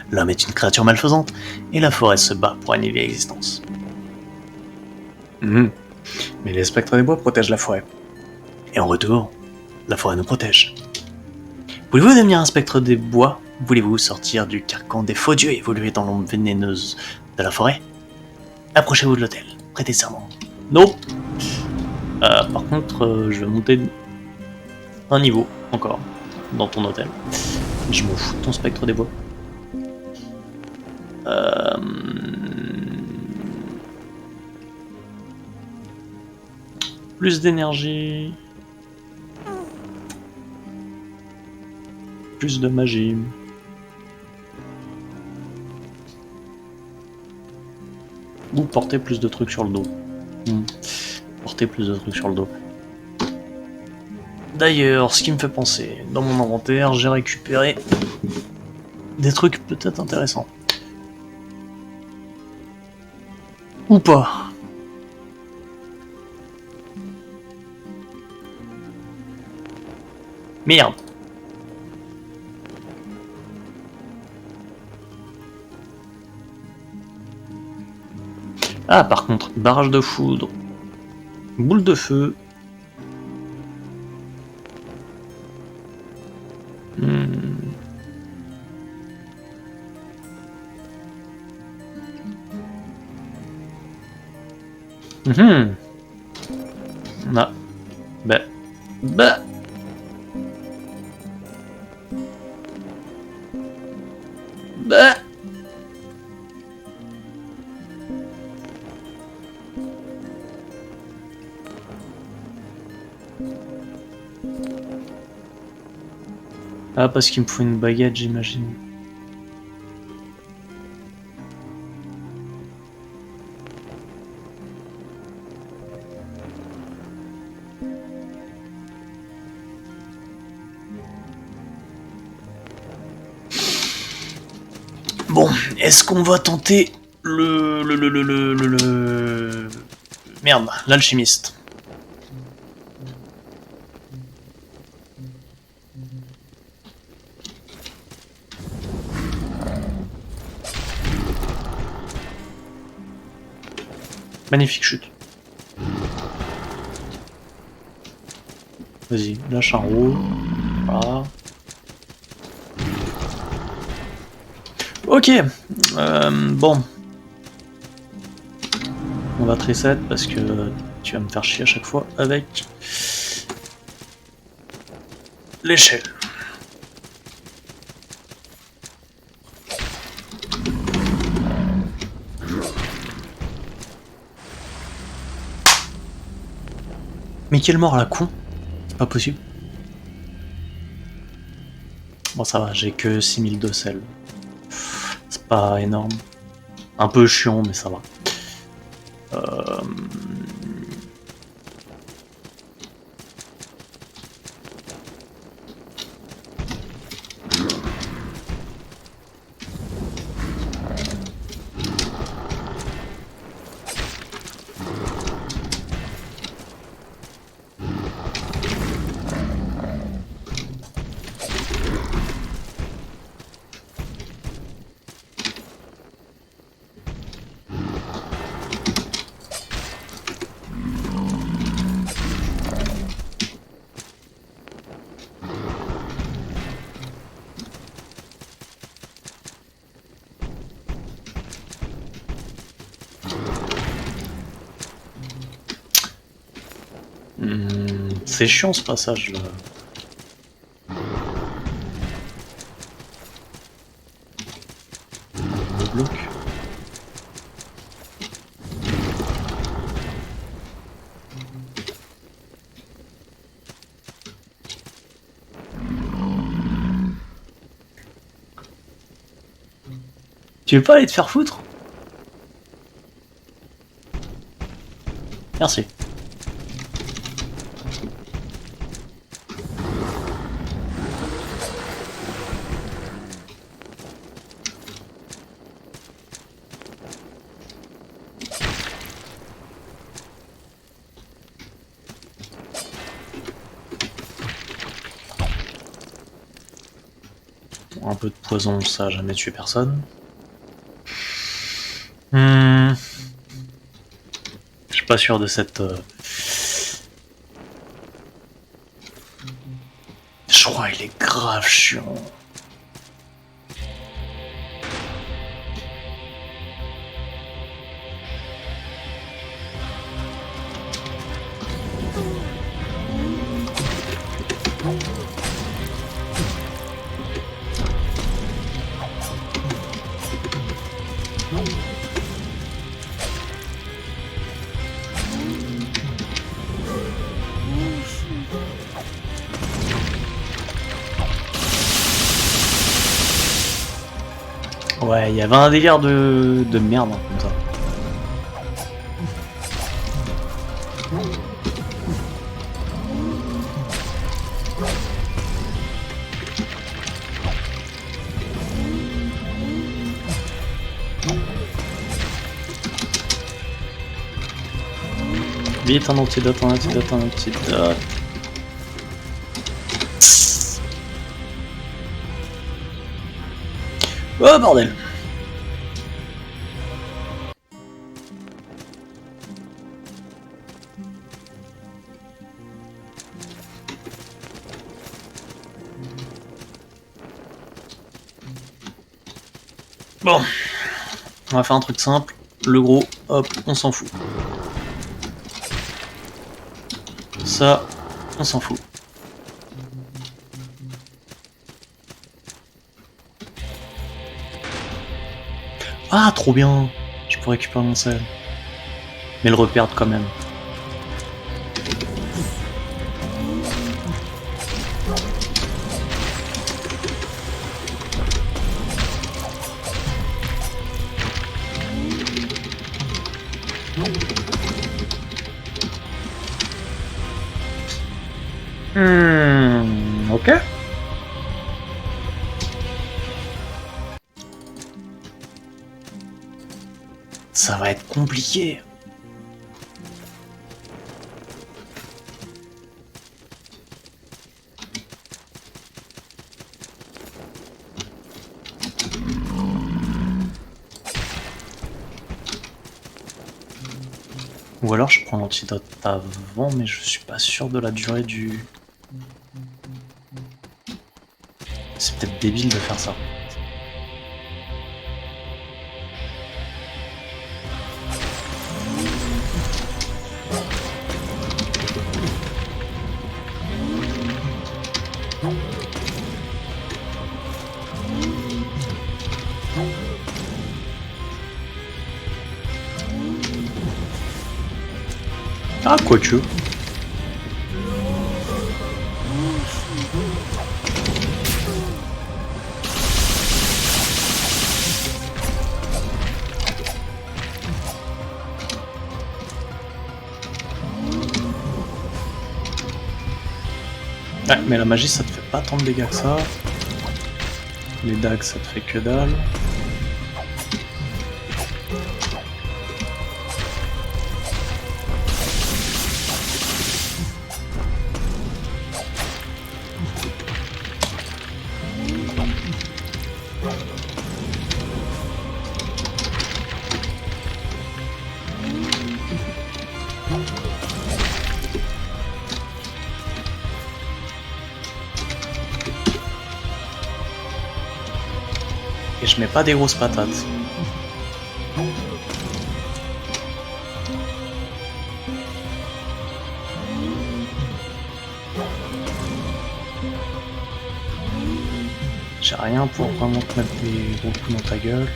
L'homme est une créature malfaisante, et la forêt se bat pour annihiler l'existence. Mais les spectres des bois protègent la forêt. Et en retour, la forêt nous protège. Voulez-vous devenir un spectre des bois? Voulez-vous sortir du carcan des faux dieux et évoluer dans l'ombre vénéneuse de la forêt? Approchez-vous de l'hôtel, prêtez serment. Non. Par contre, je vais monter un niveau encore dans ton hôtel. Je m'en fous de ton spectre des bois. Plus d'énergie. Plus de magie. Ou porter plus de trucs sur le dos. Porter plus de trucs sur le dos. D'ailleurs, ce qui me fait penser, dans mon inventaire, j'ai récupéré des trucs peut-être intéressants. Ou pas. Merde. Ah, par contre, barrage de foudre, boule de feu. Ah. Bah. Ah, parce qu'il me faut une baguette, j'imagine. Bon, est-ce qu'on va tenter Merde, l'alchimiste. Magnifique chute. Vas-y, lâche un roux. Voilà. Ok. Bon. On va te reset parce que tu vas me faire chier à chaque fois avec l'échelle. Mais quelle mort la con? C'est pas possible. Bon, ça va, j'ai que 6000 de sel. C'est pas énorme. Un peu chiant, mais ça va. C'est chiant ce passage là. Le bloc. Tu veux pas aller te faire foutre? Merci. Un peu de poison, ça a jamais tué personne. Je suis pas sûr de cette... Je crois qu'il est grave chiant. Ouais, il y avait un délire de merde hein, comme ça. Vite, un antidote, un antidote, un antidote. Oh bordel! Bon, on va faire un truc simple. Le gros, hop, on s'en fout. Ça, on s'en fout. Ah, trop bien! Je pourrais récupérer mon sel. Mais le reperdre quand même. Ok. Ça va être compliqué. Ou alors je prends l'antidote avant, mais je suis pas sûr de la durée du... C'est peut-être débile de faire ça. Ah, quoique. Ouais, mais la magie ça te fait pas tant de dégâts que ça. Les dagues ça te fait que dalle. Et je mets pas des grosses patates. J'ai rien pour vraiment te mettre des gros coups dans ta gueule.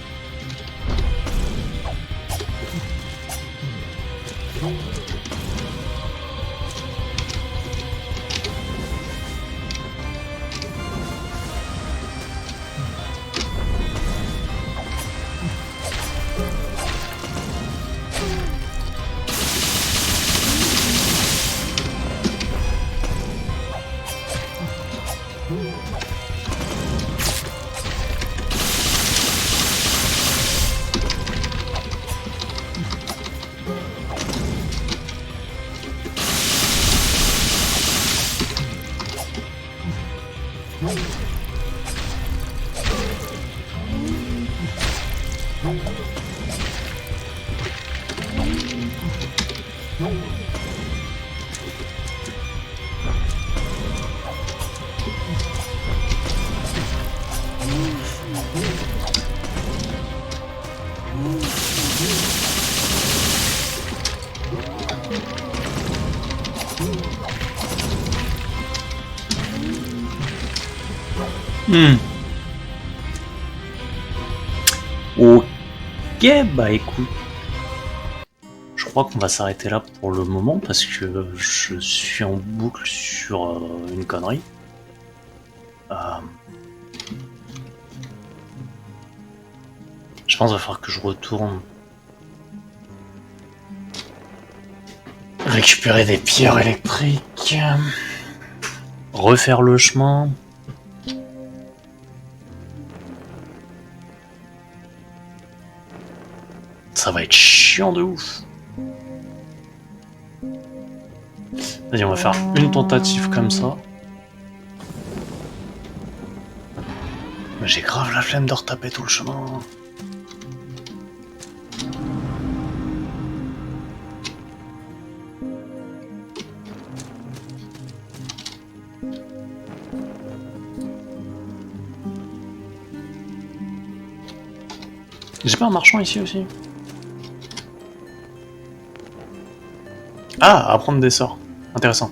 Ok, bah écoute. Je crois qu'on va s'arrêter là pour le moment parce que je suis en boucle sur une connerie. Je pense qu'il va falloir que je retourne récupérer des pierres électriques, refaire le chemin. Ça va être chiant de ouf. Vas-y, on va faire une tentative comme ça. Mais j'ai grave la flemme de retaper tout le chemin. J'ai pas un marchand ici aussi? Ah, apprendre des sorts. Intéressant.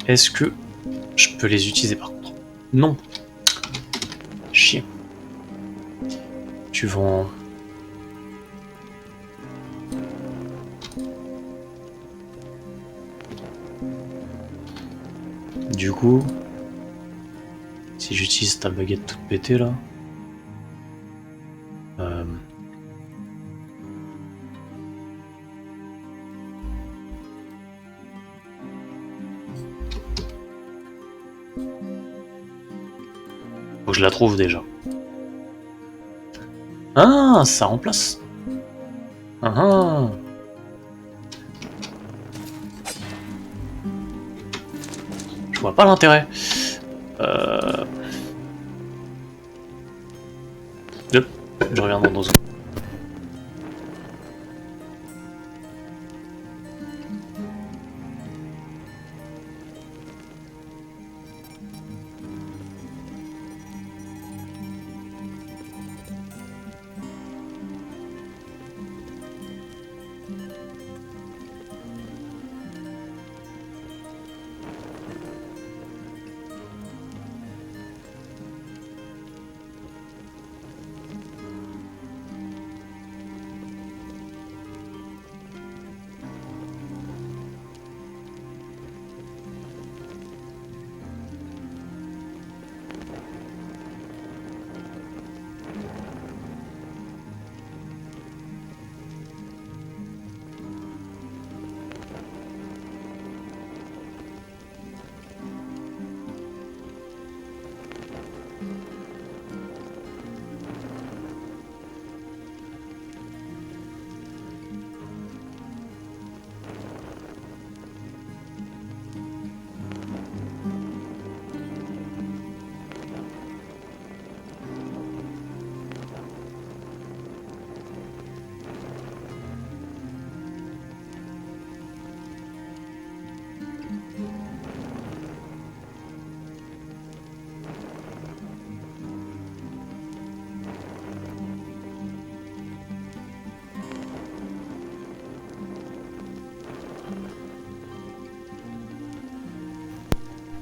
Est-ce que je peux les utiliser par contre? Non. Chier. Tu vends... Du coup... Si j'utilise ta baguette toute pétée là... Faut que je la trouve déjà. Ah, ça remplace. Ah ah. Je vois pas l'intérêt. Hop, je reviens dans 2 secondes.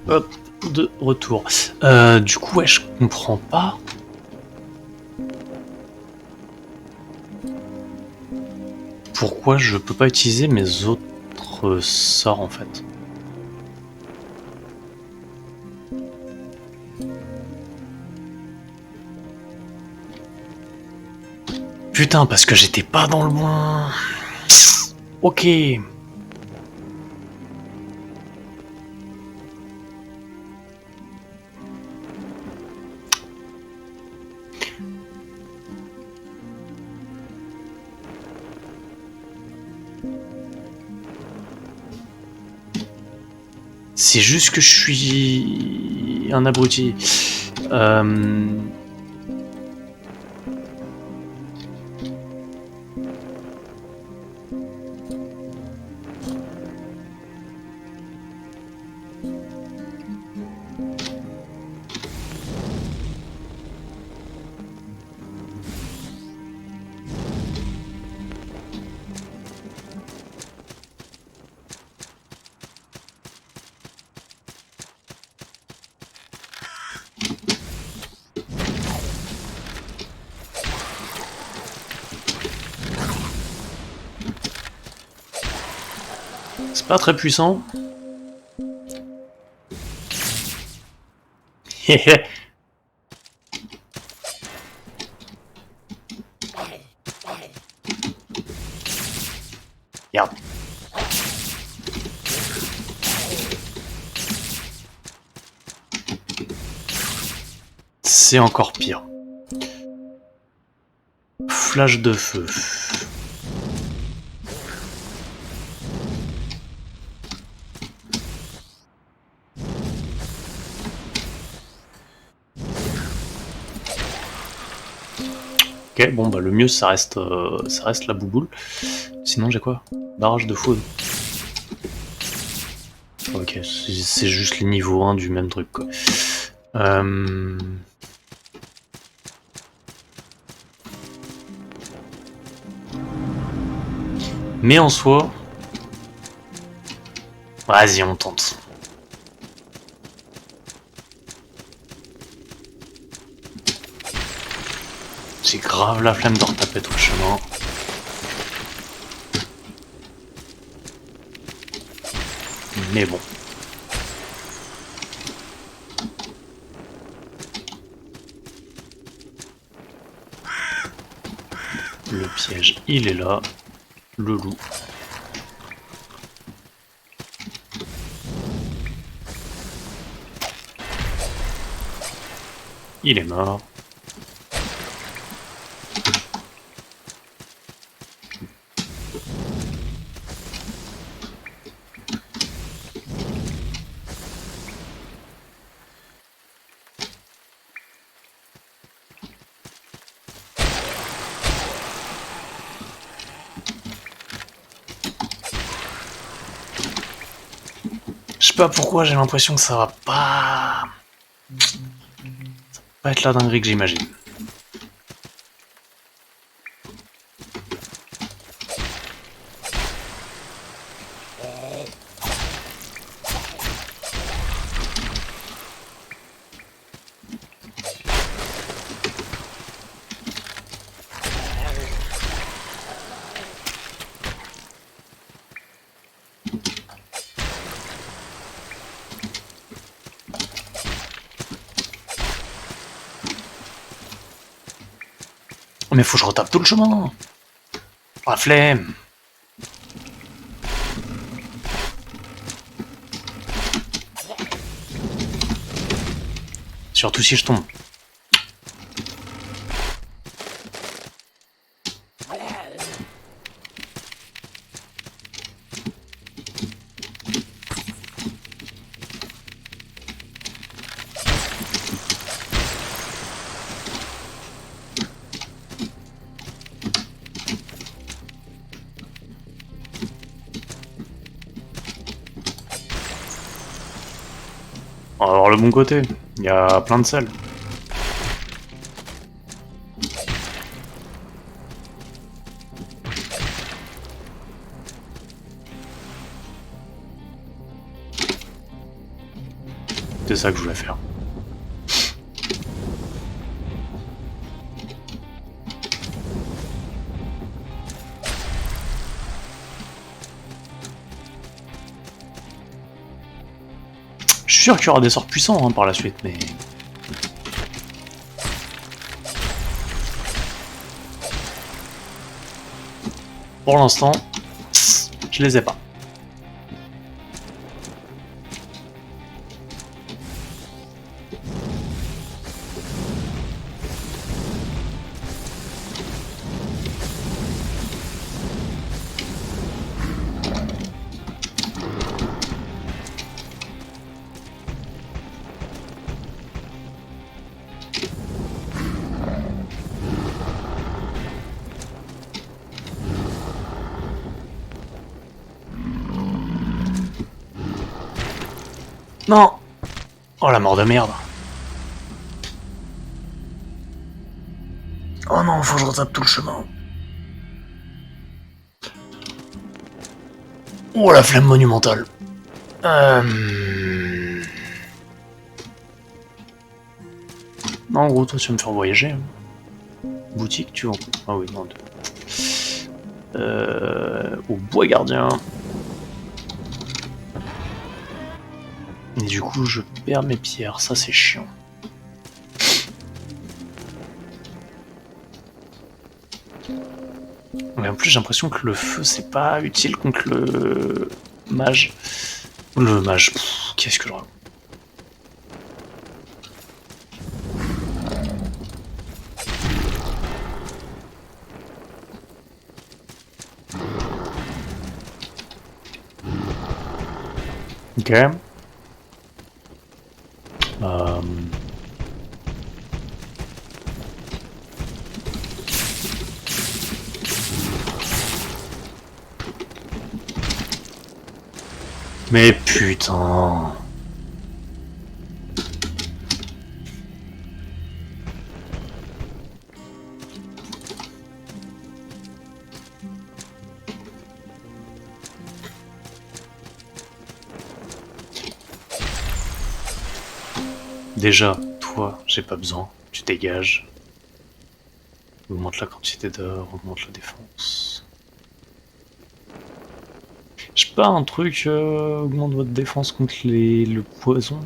Hop, de retour. Du coup, ouais, je comprends pas. Pourquoi je peux pas utiliser mes autres sorts en fait. Putain, parce que j'étais pas dans le loin. Ok. C'est juste que je suis un abruti. C'est pas très puissant. Regarde. C'est encore pire. Flash de feu. Ok, bon bah le mieux ça reste la bouboule. Sinon j'ai quoi? Barrage de foudre. Ok, c'est juste les niveaux 1 du même truc quoi. Mais en soi... Vas-y, on tente. J'ai grave la flemme de retaper tout le chemin. Mais bon. Le piège, il est là. Le loup. Il est mort. Je sais pas pourquoi, j'ai l'impression que ça va pas... pas être la dinguerie que j'imagine. Mais faut que je retape tout le chemin. Oh, la flemme. Surtout si je tombe. On va voir le bon côté. Il y a plein de sel. C'est ça que je voulais faire. Je suis sûr qu'il y aura des sorts puissants hein, par la suite, mais... Pour l'instant, je les ai pas. Non! Oh la mort de merde! Oh non, faut que je retape tout le chemin. Oh la flemme monumentale. Non, en gros, toi tu vas me faire voyager. Hein. Boutique, tu vends. Ah oui, non. Au bois gardien. Et du coup, je perds mes pierres, ça c'est chiant. Mais en plus, j'ai l'impression que le feu c'est pas utile contre le mage. Le mage, qu'est-ce que je raconte? Ok. Mais putain. Déjà, toi, j'ai pas besoin. Tu dégages. Augmente la quantité d'or, augmente la défense. J'ai pas un truc augmente votre défense contre le poison.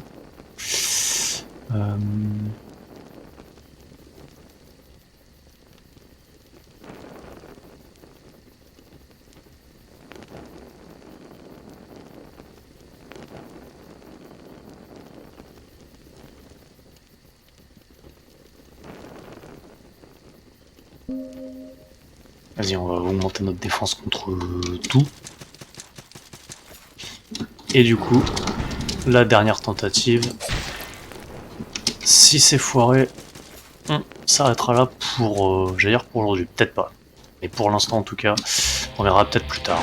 Vas-y, on va augmenter notre défense contre tout. Et du coup, la dernière tentative, si c'est foiré, on s'arrêtera là pour, j'allais dire pour aujourd'hui, peut-être pas. Mais pour l'instant en tout cas, on verra peut-être plus tard.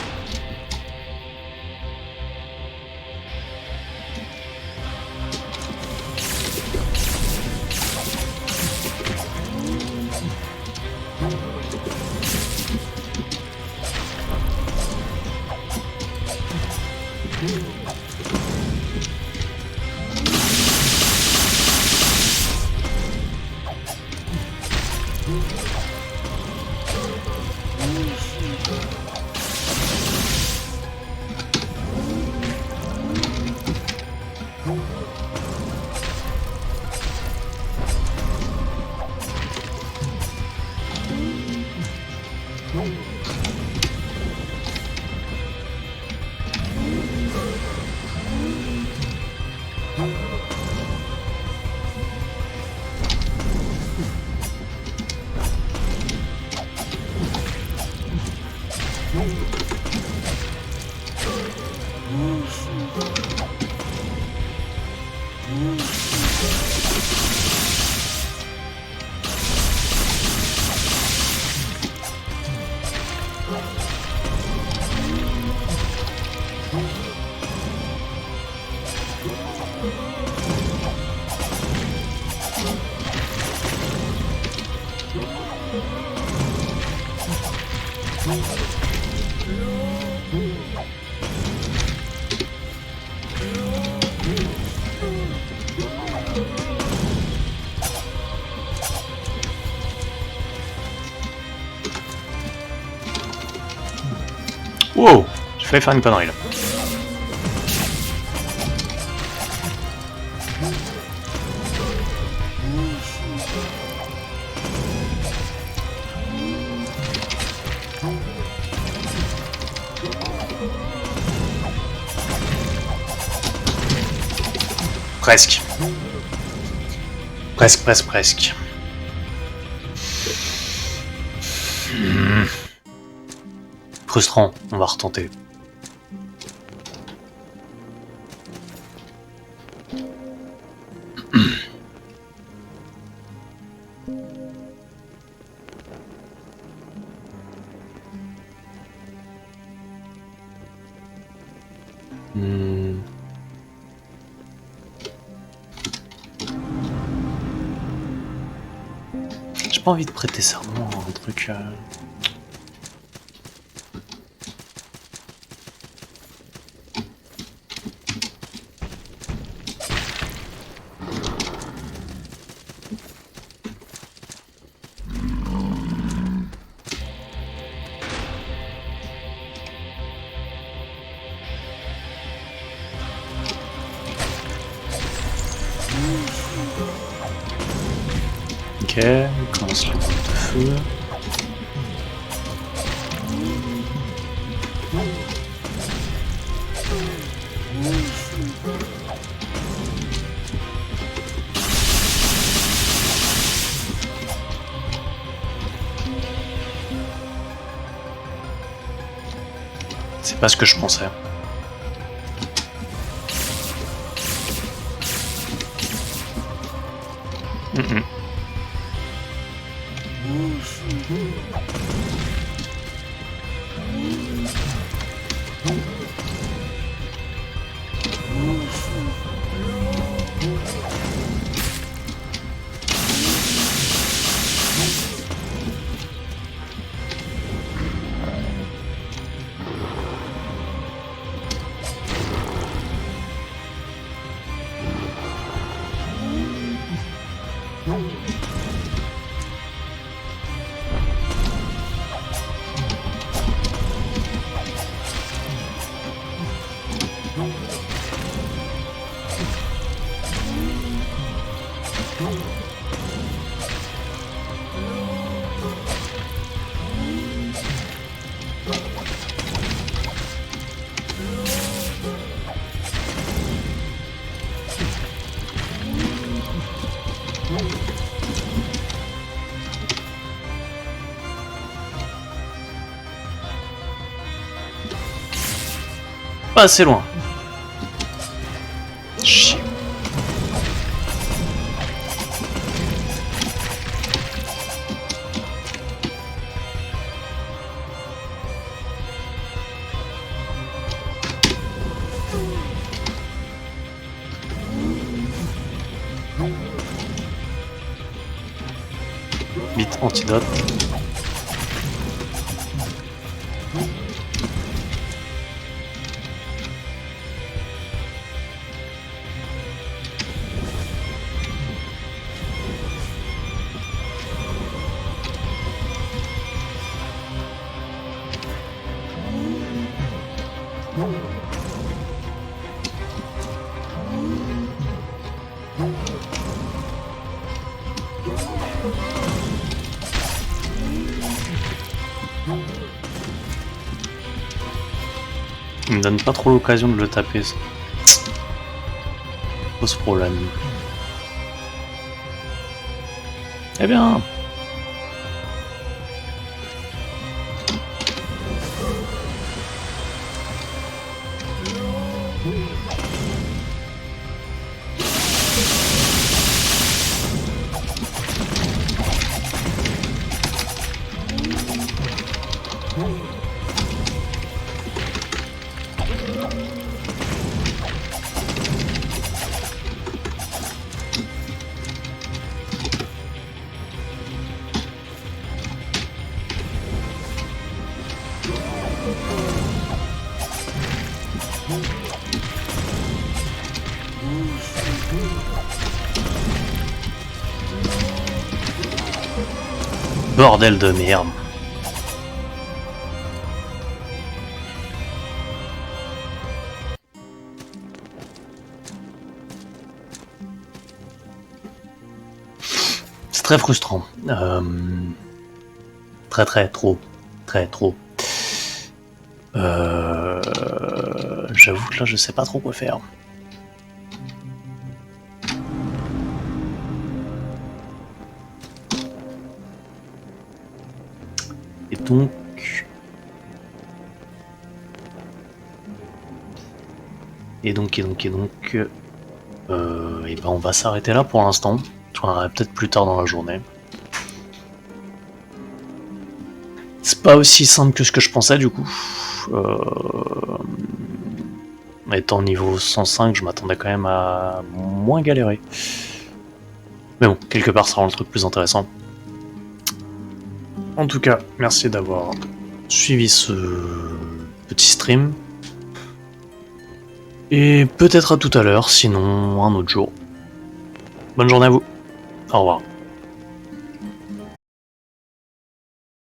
Wow, j'ai failli faire une connerie là. Presque. Presque. Frustrant, on va retenter. J'ai pas envie de prêter serment à un truc. Ok, on commence le boule de feu. C'est pas ce que je pensais. Pas assez loin. Chier. Vite, antidote. Il me donne pas trop l'occasion de le taper, ça. Pose problème. Eh bien. Bordel de merde. très frustrant. Très trop. J'avoue que là je sais pas trop quoi faire. Et donc... Et ben on va s'arrêter là pour l'instant. Je reviendrai peut-être plus tard dans la journée. C'est pas aussi simple que ce que je pensais du coup. Étant niveau 105, je m'attendais quand même à moins galérer. Mais bon, quelque part ça rend le truc plus intéressant. En tout cas, merci d'avoir suivi ce petit stream. Et peut-être à tout à l'heure, sinon un autre jour. Bonne journée à vous. Au revoir.